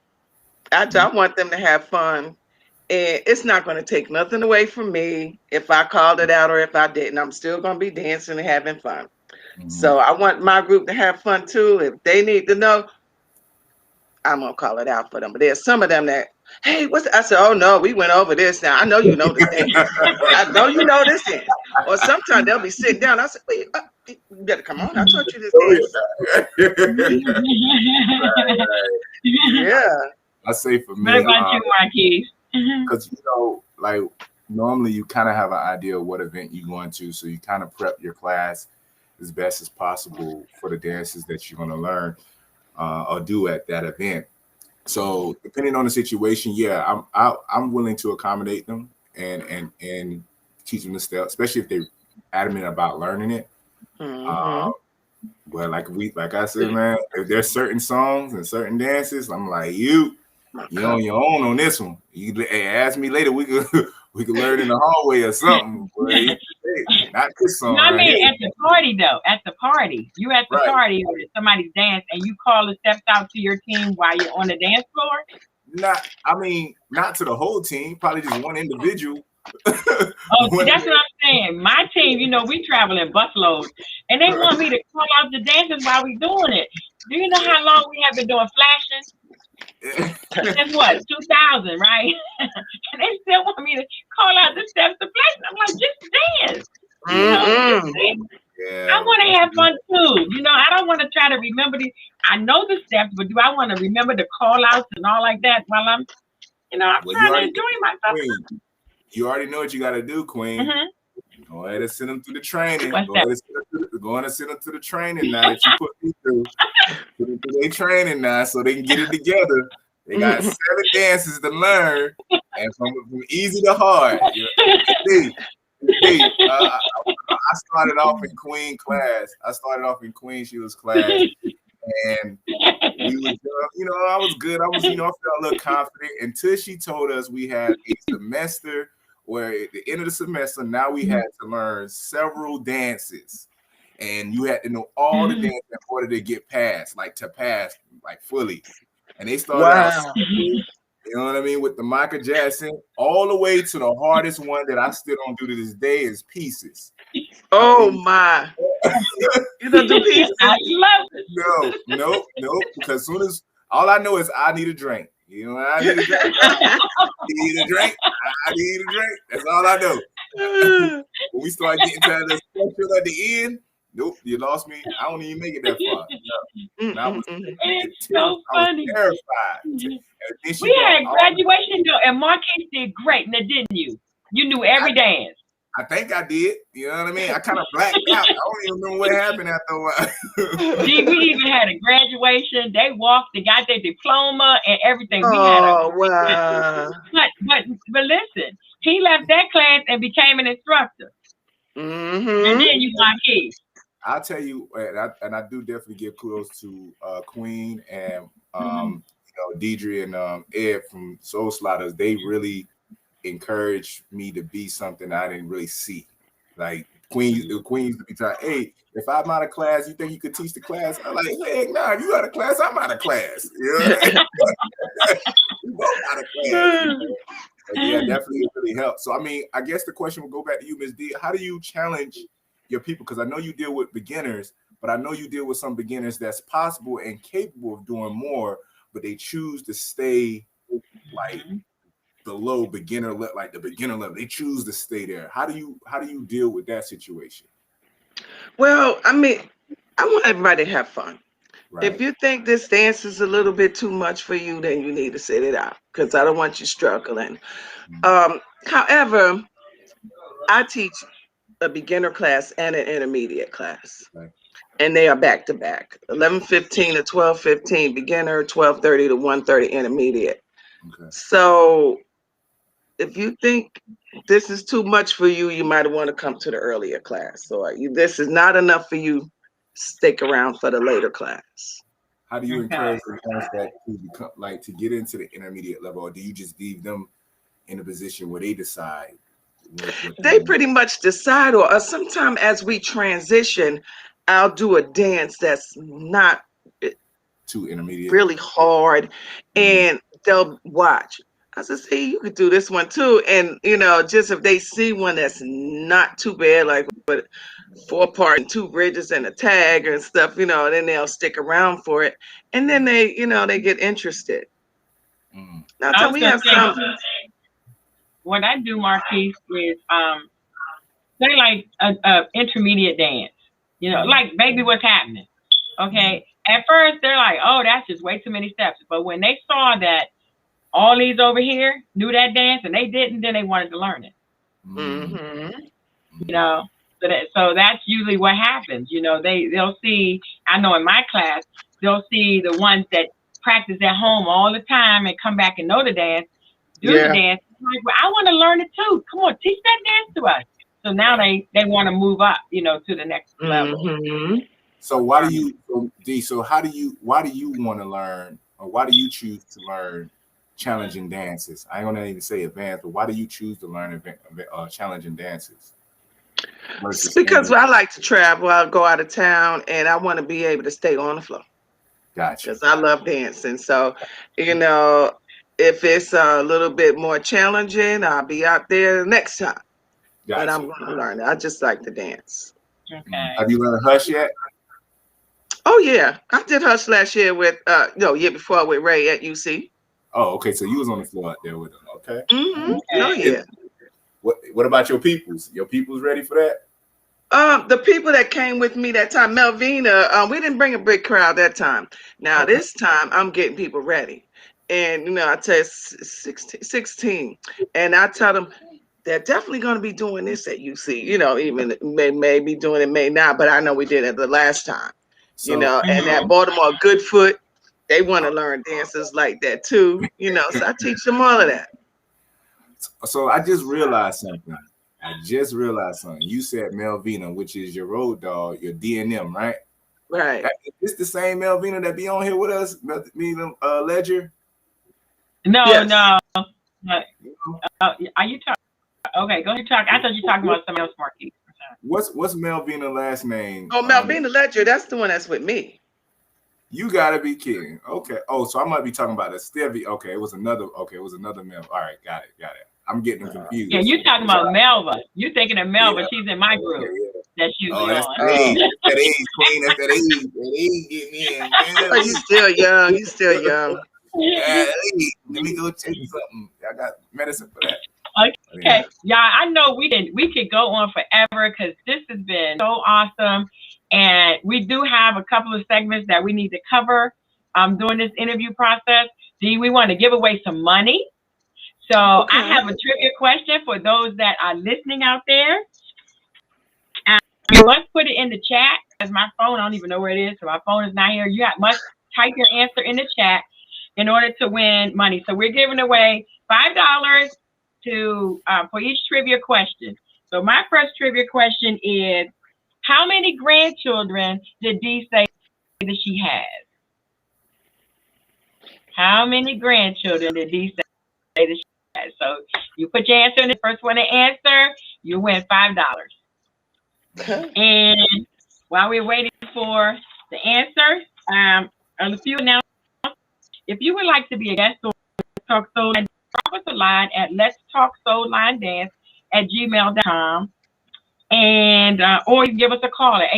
Speaker 4: I want them to have fun, and it's not going to take nothing away from me if I called it out or if I didn't. I'm still going to be dancing and having fun. So I want my group to have fun too. If they need to know, I'm gonna call it out for them. But there's some of them that, hey, what's I said, oh no, we went over this now. I know you know this thing. I know you know this thing. Or sometimes they'll be sitting down. I said, wait, you better come on. I taught you this dance. Yeah.
Speaker 3: I say for me,
Speaker 1: what about you, Marquise?
Speaker 3: Because like normally you kind of have an idea of what event you're going to, so you kind of prep your class as best as possible for the dances that you're going to learn or do at that event. So depending on the situation, yeah, I'm willing to accommodate them and teach them the steps, especially if they're adamant about learning it. But like I said, man, if there's certain songs and certain dances, I'm like, you're on your own on this one. You ask me later, we could learn in the hallway or something. But not this song.
Speaker 1: I mean, at the party though, you at the party or somebody's dance, and you call the steps out to your team while you're on the dance floor.
Speaker 3: Not to the whole team. Probably just one individual.
Speaker 1: That's what I'm saying. My team, we travel in busloads, and they want me to call out the dances while we doing it. Do you know how long we have been doing flashing? Since what, 2000, right? And they still want me to call out the steps to flashing. I'm like, just dance. I want to have fun too. I don't want to try to remember these. I know the steps, but do I want to remember the call outs and all like that while I'm trying to enjoy myself?
Speaker 3: You already know what you got to do, Queen. Go ahead and send them through the training. Go ahead and send them to the training now that you put me through. Put them through their training now so they can get it together. They got 7 dances to learn, and from easy to hard. I started off in Queen class. I She was class, and we was, I was good. I was, I felt a little confident until she told us we had a semester where at the end of the semester, now we had to learn several dances, and you had to know all the dances in order to get past, fully. And they started out, you know what I mean, with the Michael Jackson, all the way to the hardest one that I still don't do to this day is Pieces.
Speaker 4: Oh my! You don't do Pieces?
Speaker 1: I love it.
Speaker 3: No, because soon as all I know is I need a drink. I need a drink. I need a drink. That's all I know. When we start getting to the special at the end, nope, you lost me. I don't even make it that far. No.
Speaker 1: It's so funny.
Speaker 3: I was terrified.
Speaker 1: We had graduation though, and Marquise did great, now didn't you? You knew every dance.
Speaker 3: I think I did. You know what I mean? I kind of blacked out. I don't even remember what happened after a while.
Speaker 1: Gee, we even had a graduation. They walked, they got their diploma and everything.
Speaker 4: Wow.
Speaker 1: But listen, he left that class and became an instructor. And then you Marquise.
Speaker 3: I'll tell you, and I do definitely give kudos to Queen and Deidre and Ed from Soul Slaughters. They really encouraged me to be something I didn't really see. Like Queen used to be trying, hey, if I'm out of class, you think you could teach the class? I'm like, hey, nah, if you out of class, I'm out of class. You know? We both out of class. Yeah, definitely it really helps. So I mean, I guess the question will go back to you, Ms. D. How do you challenge your people? Because I know you deal with beginners, but I know you deal with some beginners that's possible and capable of doing more, but they choose to stay like below beginner level, like the beginner level. They choose to stay there. How do you deal with that situation?
Speaker 4: Well, I mean, I want everybody to have fun.
Speaker 3: Right.
Speaker 4: If you think this dance is a little bit too much for you, then you need to sit it out, because I don't want you struggling. However, I teach a beginner class and an intermediate class. Right. And they are back to back. 11:15 to 12:15 beginner, 12:30 to 1:30 intermediate. Okay. So if you think this is too much for you. You might want to come to the earlier class, or this is not enough for you. Stick around for the later class.
Speaker 3: How do you
Speaker 1: Okay.
Speaker 3: encourage the ones that to become like to get into the intermediate level, or do you just leave them in a position where they decide? What
Speaker 4: They pretty much decide, or sometime as we transition, I'll do a dance that's not
Speaker 3: to intermediate.
Speaker 4: really hard, and they'll watch. I said, see, you could do this one too. And, you know, just if they see one that's not too bad, like with 4-part and 2 bridges and a tag and stuff, you know, then they'll stick around for it. And then they, you know, they get interested.
Speaker 3: Mm.
Speaker 4: Now,
Speaker 1: I
Speaker 4: so
Speaker 1: was
Speaker 4: we
Speaker 1: gonna
Speaker 4: have
Speaker 1: say,
Speaker 4: some.
Speaker 1: what I do, Marquise, is say like a intermediate dance. You know, like Baby What's Happening. Okay. At first they're like, oh, that's just way too many steps. But when they saw that all these over here knew that dance and they didn't, then they wanted to learn it.
Speaker 4: Mm-hmm.
Speaker 1: You know, so that's usually what happens. You know, they'll see, I know in my class, they'll see the ones that practice at home all the time and come back and know the dance, do
Speaker 4: Yeah.
Speaker 1: the dance. Like, well, I want to learn it too. Come on, teach that dance to us. So now they want to move up, you know, to the next level.
Speaker 4: Mm-hmm.
Speaker 3: So why do you, why do you want to learn, or why do you choose to learn challenging dances? I ain't gonna even say advanced, but why do you choose to learn challenging dances?
Speaker 4: Because I like to travel. I'll go out of town, and I want to be able to stay on the floor.
Speaker 3: Gotcha.
Speaker 4: Because I love dancing. So, you know, if it's a little bit more challenging, I'll be out there next time.
Speaker 3: Gotcha.
Speaker 4: But I'm going to learn it. I just like to dance.
Speaker 1: Okay.
Speaker 3: Have you learned Hush yet?
Speaker 4: Oh, yeah. I did Hush last year with, year before with Ray at UC.
Speaker 3: Oh, okay. So you was on the floor out there with him. Okay.
Speaker 4: Mm-hmm.
Speaker 1: Okay.
Speaker 4: Oh, yeah.
Speaker 3: What about your peoples? Your peoples ready for that?
Speaker 4: The people that came with me that time, Melvina, we didn't bring a big crowd that time. Now,
Speaker 3: Okay.
Speaker 4: this time, I'm getting people ready. And, you know, I tell you, 16. And I tell them, they're definitely going to be doing this at UC. You know, even may be doing it, may not, but I know we did it the last time.
Speaker 3: So,
Speaker 4: You know, and at Baltimore Goodfoot, they want to learn dances like that too. You know, so I teach them all of that.
Speaker 3: So I just realized something. You said Melvina, which is your road dog, your DNM, right?
Speaker 4: Right.
Speaker 3: It's the same Melvina that be on here with us, Melvina Ledger.
Speaker 1: No,
Speaker 4: Yes.
Speaker 1: no. Are you talking? Okay, go ahead talk. I thought you were talking about something else, Marquise.
Speaker 3: What's Melvina last name?
Speaker 4: Oh, Melvina Ledger, that's the one that's with me.
Speaker 3: You gotta be kidding. Okay. Oh, so I might be talking about a Stevie. Okay, it was another Mel. All right, got it. I'm getting confused.
Speaker 1: Yeah, you talking about Melva. You thinking of Melva. She's in my group. That's usually
Speaker 3: that's
Speaker 1: on.
Speaker 3: that age, Queen. That's that age. That age getting in.
Speaker 4: Oh, you still young. You still young.
Speaker 3: Yeah, let me go take something. I got medicine for that.
Speaker 1: Okay, yeah, I know we could go on forever because this has been so awesome, and we do have a couple of segments that we need to cover during this interview process. Do we want to give away some money? So
Speaker 4: Okay.
Speaker 1: I have a trivia question for those that are listening out there. Must put it in the chat because my phone, I don't even know where it is, so my phone is not here. You must type your answer in the chat in order to win money. So we're giving away $5 for each trivia question. So my first trivia question is, how many grandchildren did Dee say that she has? How many grandchildren did Dee say that she has? So you put your answer in, the first one to answer, you win $5. And while we're waiting for the answer, a few announcements. If you would like to be a guest on Let's Talk Soul Line, drop us a line at Let's Talk Soul Line Dance at gmail.com. And or you can give us a call at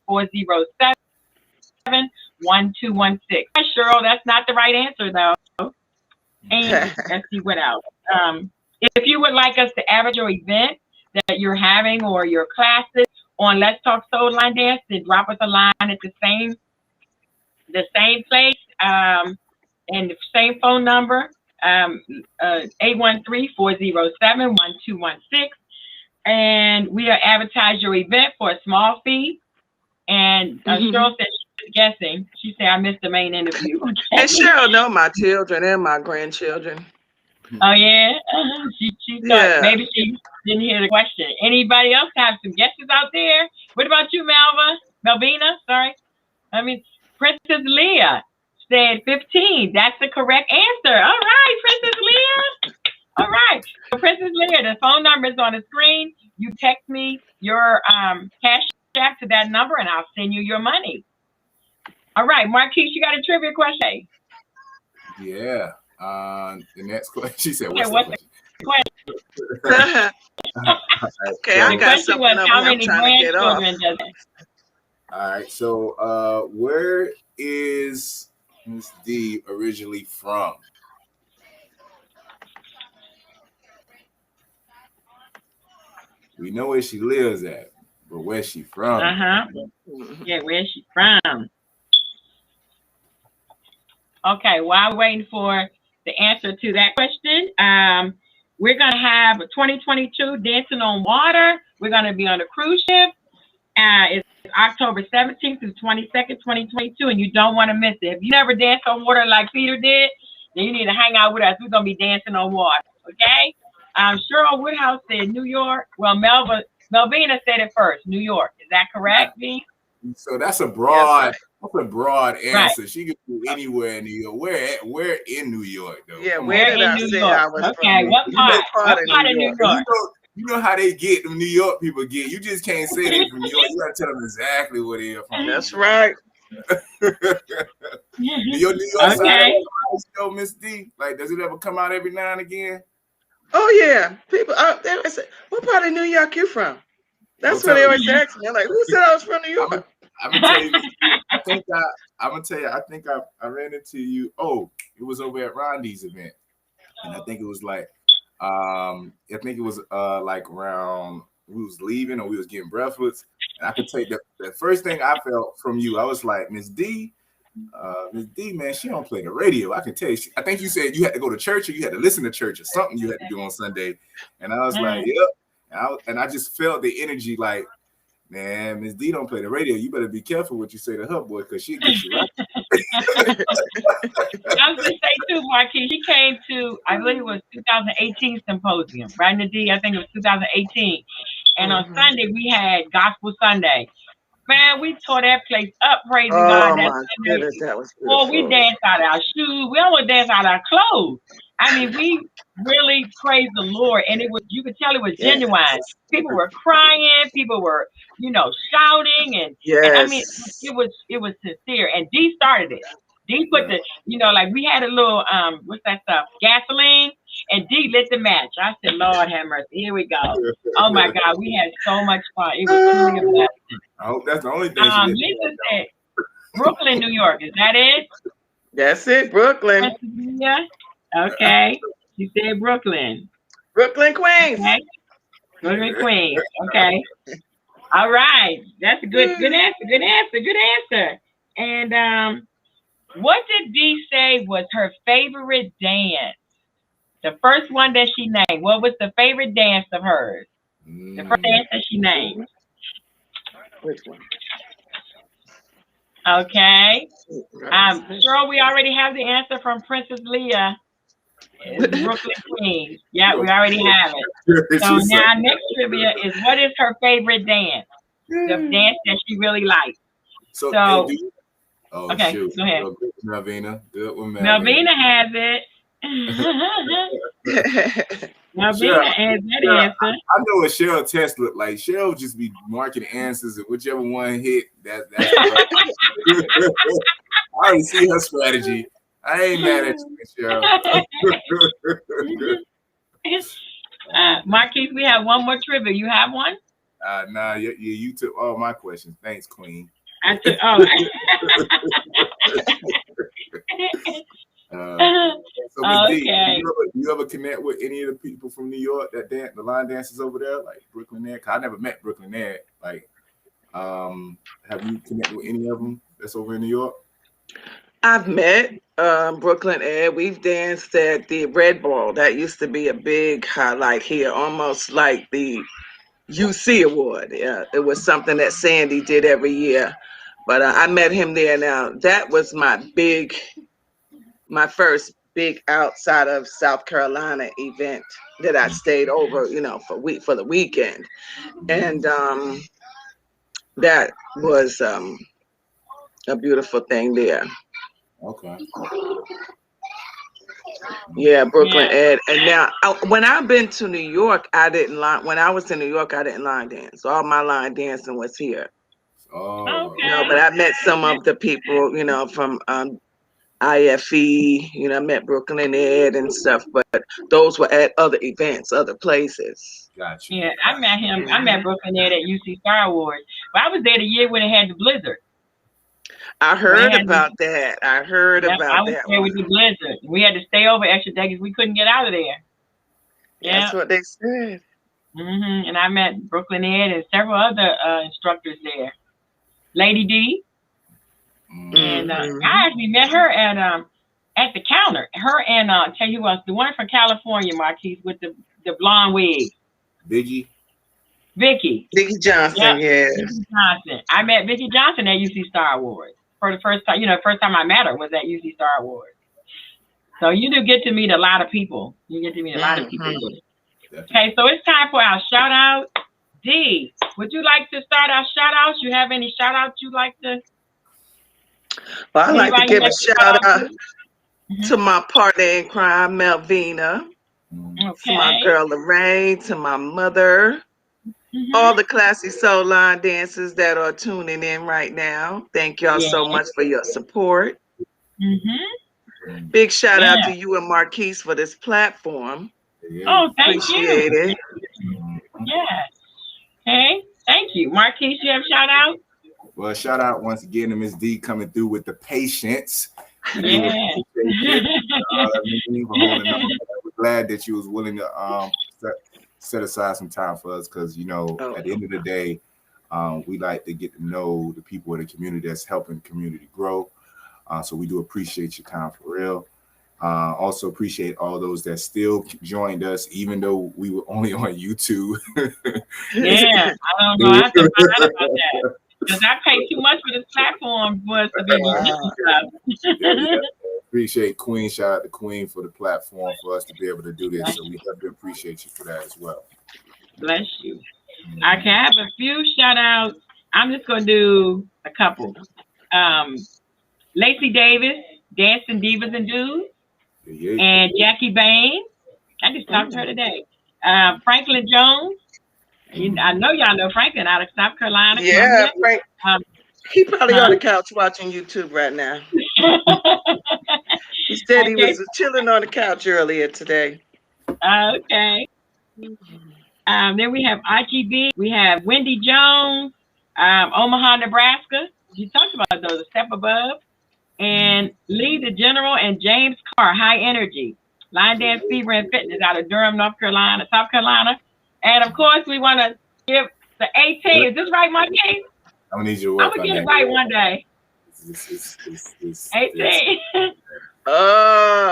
Speaker 1: 813-407-1216. Hi, Cheryl, that's not the right answer though. And let's see what else. If you would like us to average your event that you're having or your classes on Let's Talk Soul Line Dance, then drop us a line at the same place and the same phone number, 813-407-1216. And we are advertise your event for a small fee. And Cheryl said she was guessing. She said, I missed the main interview.
Speaker 4: And Cheryl know my children and my grandchildren.
Speaker 1: Oh yeah. She thought
Speaker 4: Yeah.
Speaker 1: maybe she didn't hear the question. Anybody else have some guesses out there? What about you, Melvina? Sorry. I mean, Princess Leah said 15. That's the correct answer. All right, Princess Leah. All right. So Princess Leah, the phone number is on the screen. You text me your cash app to that number and I'll send you your money. All right, Marquise, you got a trivia question?
Speaker 3: Yeah. The next question. She said,
Speaker 1: Okay,
Speaker 3: "What's the question?"
Speaker 4: Okay, I
Speaker 1: The
Speaker 4: got
Speaker 1: question
Speaker 4: something
Speaker 1: was
Speaker 4: up
Speaker 1: how
Speaker 4: here I'm
Speaker 1: many
Speaker 4: trying to get off.
Speaker 1: grandchildren does it?
Speaker 3: All right. So, where is Miss D originally from? We know where she lives at, but where's she from?
Speaker 1: Yeah, where's she from? Okay, while we're waiting for the answer to that question, we're going to have 2022 Dancing on Water. We're going to be on a cruise ship. It's October 17th through 22nd, 2022, and you don't want to miss it. If you never danced on water like Peter did, then you need to hang out with us. We're going to be dancing on water, okay? Cheryl Woodhouse said New York. Well, Melvina said it first, New York. Is that correct, V?
Speaker 3: So that's a broad answer.
Speaker 1: Right.
Speaker 3: She could be anywhere in New York. Where in New York though?
Speaker 4: Yeah,
Speaker 3: Come
Speaker 4: where
Speaker 3: on.
Speaker 4: did I
Speaker 1: New
Speaker 4: say
Speaker 1: York.
Speaker 4: I was
Speaker 1: Okay,
Speaker 4: from?
Speaker 1: what part? What part of New
Speaker 3: And
Speaker 1: York?
Speaker 3: you know how they get them New York people get. You just can't say they from New York. You gotta tell them exactly where they are from.
Speaker 4: That's right.
Speaker 3: Your New York
Speaker 1: Okay.
Speaker 3: side show, Miss D. Like, does it ever come out every now and again?
Speaker 4: Oh yeah, people out there say, "What part of New York you from?" That's
Speaker 3: Don't
Speaker 4: what they
Speaker 3: tell
Speaker 4: always ask me. I'm like, "Who said I was from New York?"
Speaker 3: I'm gonna tell you. I'm gonna tell you. I think I ran into you. Oh, it was over at Rondi's event, and I think it was like, I think it was like around we was leaving or we was getting breakfast, and I could take the first thing I felt from you. I was like, Miss D, man, she don't play the radio. I can tell you. I think you said you had to go to church or you had to listen to church or something you had to do on Sunday, and I was like, yep, and I just felt the energy like. Man, Miss D don't play the radio. You better be careful what you say to her, boy, because she'll get you right.
Speaker 1: I was going to say, too, Marquis, she came to, I believe it was 2018 symposium, right, Nadine? I think it was 2018. And on Sunday, we had Gospel Sunday. Man, we tore that place up, praising God.
Speaker 4: Oh my goodness, that was
Speaker 1: beautiful.
Speaker 4: beautiful.
Speaker 1: We danced out our shoes. We almost danced out our clothes. I mean, we really praised the Lord, and it was, you could tell it was genuine. People were crying, people were, shouting, and I mean, it was sincere. And D started it. D put the, like we had a little, what's that stuff? Gasoline, and D lit the match. I said, Lord have mercy, here we go. Oh my God, we had so much fun. It was truly a blessing.
Speaker 3: I hope that's the only thing.
Speaker 1: Lisa said, Brooklyn, New York. Is that it?
Speaker 4: That's it, Brooklyn.
Speaker 1: Yeah. Okay. She said Brooklyn.
Speaker 4: Brooklyn, Queens.
Speaker 1: Okay. Brooklyn, Queens. Okay. All right. That's a good answer. And what did Dee say was her favorite dance? The first one that she named. What was the favorite dance of hers? The first dance that she named.
Speaker 4: Which one?
Speaker 1: Okay. Sure, we already have the answer from Princess Leah. Brooklyn, Queens. Yeah, we already have it. So now next trivia is, what is her favorite dance? The dance that she really likes.
Speaker 3: So
Speaker 1: okay,
Speaker 3: shoot.
Speaker 1: Go ahead.
Speaker 3: Melvina. Good one,
Speaker 1: Melvina has it. Melvina has that answer.
Speaker 3: I know what Cheryl test looked like. Cheryl just be marking answers, and whichever one hit, that's I already see her strategy. I ain't mad at you, Cheryl.
Speaker 1: Marquise, we have one more trivia. You have one?
Speaker 3: Nah, you took all my questions. Thanks, Queen.
Speaker 1: I took.
Speaker 3: So okay. You ever connect with any of the people from New York that dance, the line dancers over there, like Brooklyn Ed? Cause I never met Brooklyn Ed. Like, have you connected with any of them that's over in New York?
Speaker 4: I've met Brooklyn Ed. We've danced at the Red Ball. That used to be a big highlight here, almost like the UC Award. Yeah, it was something that Sandy did every year. But I met him there. Now that was my first big outside of South Carolina event that I stayed over, for the weekend. And that was a beautiful thing there.
Speaker 3: Okay.
Speaker 4: Yeah, Brooklyn
Speaker 1: Yeah.
Speaker 4: Ed. And now, when I've been to New York, when I was in New York, I didn't line dance. All my line dancing was here.
Speaker 3: Oh,
Speaker 1: Okay.
Speaker 4: But I met some of the people, from IFE, I met Brooklyn Ed and stuff, but those were at other events, other places.
Speaker 3: got you.
Speaker 1: Yeah, I met him. I met Brooklyn Ed at UC Star Wars. But I was there the year when it had the blizzard.
Speaker 4: I heard
Speaker 1: had
Speaker 4: about that. I heard
Speaker 1: Yep,
Speaker 4: about
Speaker 1: I was
Speaker 4: that
Speaker 1: there
Speaker 4: one.
Speaker 1: with the blizzard. We had to stay over extra day because we couldn't get out of there. Yeah.
Speaker 4: That's what they said.
Speaker 1: And I met Brooklyn Ed and several other instructors there. Lady D. And I actually met her at the counter. Her and tell you who else, the one from California, Marquise, with the blonde wig.
Speaker 3: Vicky
Speaker 4: Johnson, yes.
Speaker 1: Vicky Johnson. I met Vicky Johnson at UC Star Wars for the first time. First time I met her was at UC Star Wars. So you do get to meet a lot of people. You get to meet a lot of people. Okay, so it's time for our shout out. D, would you like to start our shout outs? You have any shout outs you'd like to?
Speaker 4: Well, I'd like to give a shout out
Speaker 1: Mm-hmm.
Speaker 4: to my partner in crime, Melvina,
Speaker 1: Okay.
Speaker 4: to my girl Lorraine, to my mother,
Speaker 1: Mm-hmm.
Speaker 4: all the Classy Soul line dancers that are tuning in right now. Thank y'all so much for your support.
Speaker 1: Mm-hmm.
Speaker 4: Big shout out to you and Marquise for this platform.
Speaker 1: Oh, thank
Speaker 4: Appreciate
Speaker 1: you.
Speaker 4: it.
Speaker 1: Yes. Okay. Thank you. Marquise, you have shout out?
Speaker 3: Well, shout out once again to Miss D coming through with the patience.
Speaker 1: Yeah.
Speaker 3: We're glad that you was willing to set aside some time for us because at the end of the day, we like to get to know the people in the community that's helping the community grow. So we do appreciate your time for real. Also appreciate all those that still joined us, even though we were only on YouTube.
Speaker 1: Yeah, I don't know. I have to find out about that. Because I pay too much for this platform for us to be
Speaker 3: Appreciate Queen. Shout out to Queen for the platform for us to be able to do this. So we have to appreciate you for that as well.
Speaker 1: Bless you. I can have a few shout outs. I'm just going to do a couple. Lacey Davis, Dancing Divas and Dudes, and Jackie Bain. I just talked to her today. Franklin Jones. I know y'all know Franklin out of South Carolina.
Speaker 4: Yeah, Frank. He probably on the couch watching YouTube right now. He said he was chilling on the couch earlier today.
Speaker 1: Okay. Then we have RGB. We have Wendy Jones, Omaha, Nebraska. You talked about those, a step above. And Lee the General and James Carr, High Energy. Line Dance Fever and Fitness out of Durham, South Carolina. And of course, we want to give the 18. Is this right, Marquis?
Speaker 3: I'm gonna need you to work on that.
Speaker 1: I'm gonna get it right one day. 18.
Speaker 4: Oh,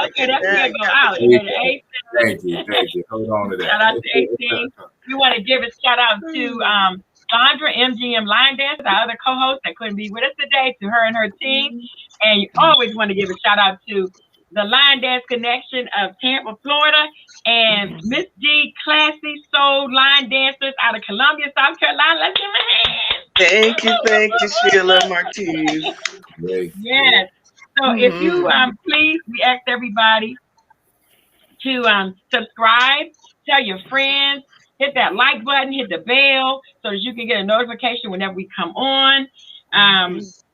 Speaker 4: okay.
Speaker 1: Okay, that's gonna go out.
Speaker 3: Thank you. Hold on to that.
Speaker 1: Shout out to 18. We want to give a shout out to Sandra, MGM Line Dance, our other co-host that couldn't be with us today, to her and her team. And you always want to give a shout out to the Line Dance Connection of Tampa, Florida, and Miss D, Classy Soul Line Dancers out of Columbia, South Carolina. Let's give them a hand.
Speaker 4: Thank you, Sheila Marquise.
Speaker 1: Yes. So if you please, we ask everybody to subscribe, tell your friends, hit that like button, hit the bell so that you can get a notification whenever we come on.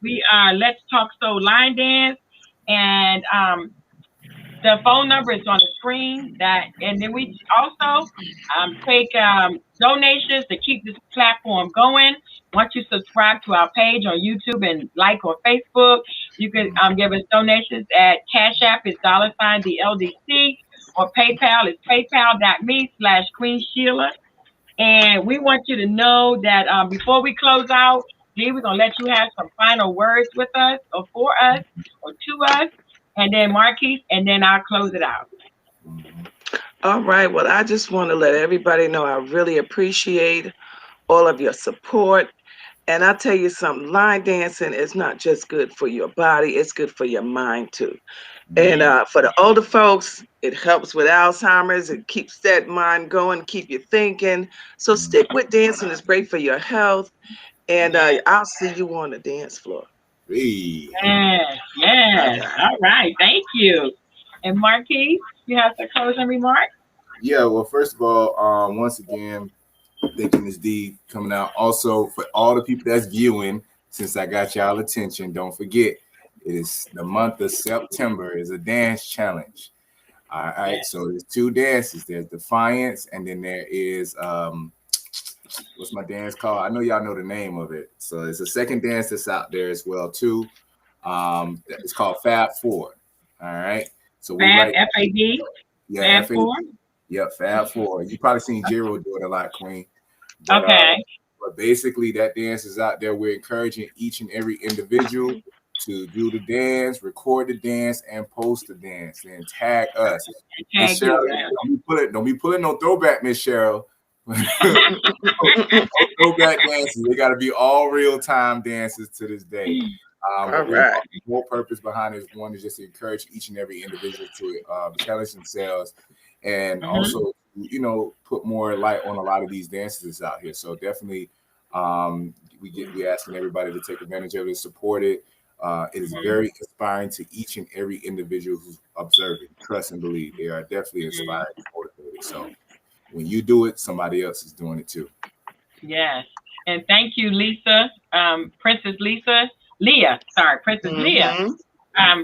Speaker 1: We are Let's Talk Soul Line Dance, and the phone number is on the screen. And then we also take donations to keep this platform going. Once you subscribe to our page on YouTube and like on Facebook, you can give us donations at Cash App is $the LDC, or PayPal is paypal.me/Queen Sheila. And we want you to know that before we close out, Dee, we're going to let you have some final words with us, or for us, or to us, and then Marquise, and then I'll close it out.
Speaker 4: All right. Well, I just want to let everybody know I really appreciate all of your support. And I'll tell you something, line dancing is not just good for your body, it's good for your mind too. And for the older folks, it helps with Alzheimer's. It keeps that mind going, keep you thinking. So stick with dancing. It's great for your health. And I'll see you on the dance floor.
Speaker 3: Hey.
Speaker 1: Yes, yes.
Speaker 4: Okay.
Speaker 1: All right. Thank you. And Marquise, you have some closing remarks?
Speaker 3: Yeah, well, first of all, once again, thank you, Ms. D, coming out. Also, for all the people that's viewing, since I got y'all attention, don't forget, it is the month of September. Is a dance challenge. All right,
Speaker 1: Yes.
Speaker 3: so there's 2 dances. There's Defiance, and then there is what's my dance called? I know y'all know the name of it. So it's a second dance that's out there as well too. It's called Fab 4. All right. So we
Speaker 1: Fab,
Speaker 3: like
Speaker 1: F-A-B,
Speaker 3: yeah,
Speaker 1: Fab 4.
Speaker 3: Yep, Fab 4. You probably seen Jiro do it a lot, Queen. But,
Speaker 1: Okay.
Speaker 3: but basically, that dance is out there. We're encouraging each and every individual to do the dance, record the dance, and post the dance, and tag us. Miss
Speaker 1: Thank
Speaker 3: Cheryl,
Speaker 1: you.
Speaker 3: don't be pulling no throwback, Miss Cheryl. Throwback dances. They got to be all real time dances to this day.
Speaker 4: All
Speaker 3: But
Speaker 4: right.
Speaker 3: the whole purpose behind it is one is just to encourage each and every individual to challenge themselves, and also put more light on a lot of these dances out here. So definitely, we asking everybody to take advantage of it, support it. It is very inspiring to each and every individual who's observing. Trust and believe, they are definitely inspired and motivated. So when you do it, somebody else is doing it too.
Speaker 1: Yes. And thank you, Lisa, Princess Leah, Princess Leah,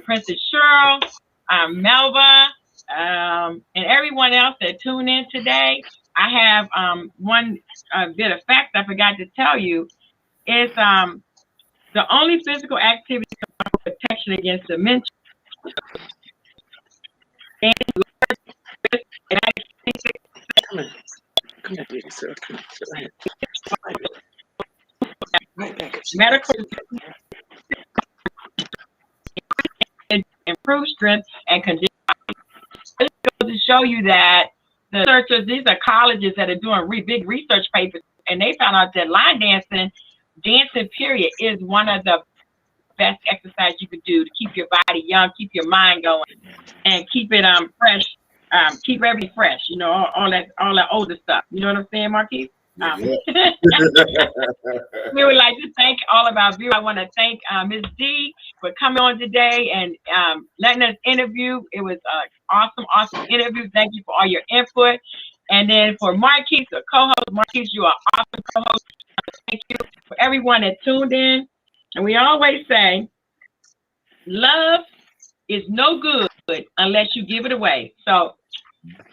Speaker 1: Princess Cheryl, Melba, and everyone else that tuned in today. I have one bit of fact I forgot to tell you. Is the only physical activity protection against dementia.
Speaker 4: Come here, baby, sir. Come here.
Speaker 1: Medical improve strength and condition. It goes to show you that the researchers, these are colleges that are doing big research papers, and they found out that line dancing period is one of the best exercise you could do to keep your body young, keep your mind going, and keep it fresh, keep everything fresh. All that older stuff. You know what I'm saying, Marquise? We would like to thank all of our viewers. I want to thank Ms. D for coming on today and letting us interview. It was an awesome interview. Thank you for all your input. And then for Marquise, the co-host, Marquise, you are awesome co-host. Thank you for everyone that tuned in. And we always say, love is no good unless you give it away. So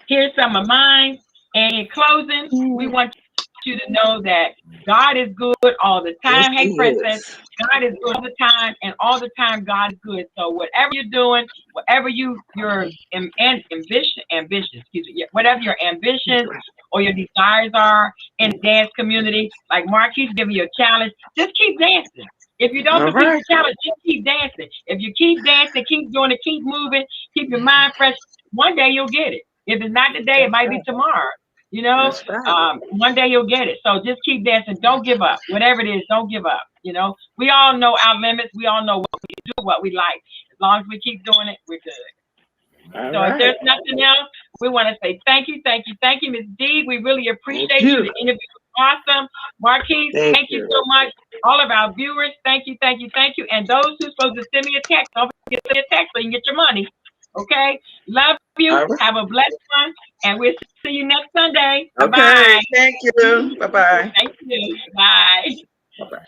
Speaker 1: here's some of mine. And in closing, we want you to know that God is good all the time.
Speaker 4: Yes,
Speaker 1: Hey, Princess, God is good all the time, and all the time God is good. So whatever you're doing, whatever your whatever your ambitions or your desires are in the dance community, like Marquis giving you a challenge, just keep dancing. If you don't complete the challenge, just keep dancing. If you keep dancing, keep doing it, keep moving, keep your mind fresh, one day you'll get it. If it's not today, it might be tomorrow. One day you'll get it. So just keep dancing. Don't give up. Whatever it is, don't give up. We all know our limits. We all know what we do, what we like. As long as we keep doing it, we're good. If there's nothing else, we want to say thank you, Ms. D. We really appreciate you. The interview was awesome. Marquise, thank you so much. All of our viewers, thank you. And those who's supposed to send me a text, don't forget to send me a text so you can get your money. Okay? Love you. Have a blessed one. And we'll see you next Sunday.
Speaker 4: Okay.
Speaker 1: Bye-bye.
Speaker 4: Thank you. Bye-bye.
Speaker 1: Thank you. Bye.
Speaker 4: Bye-bye.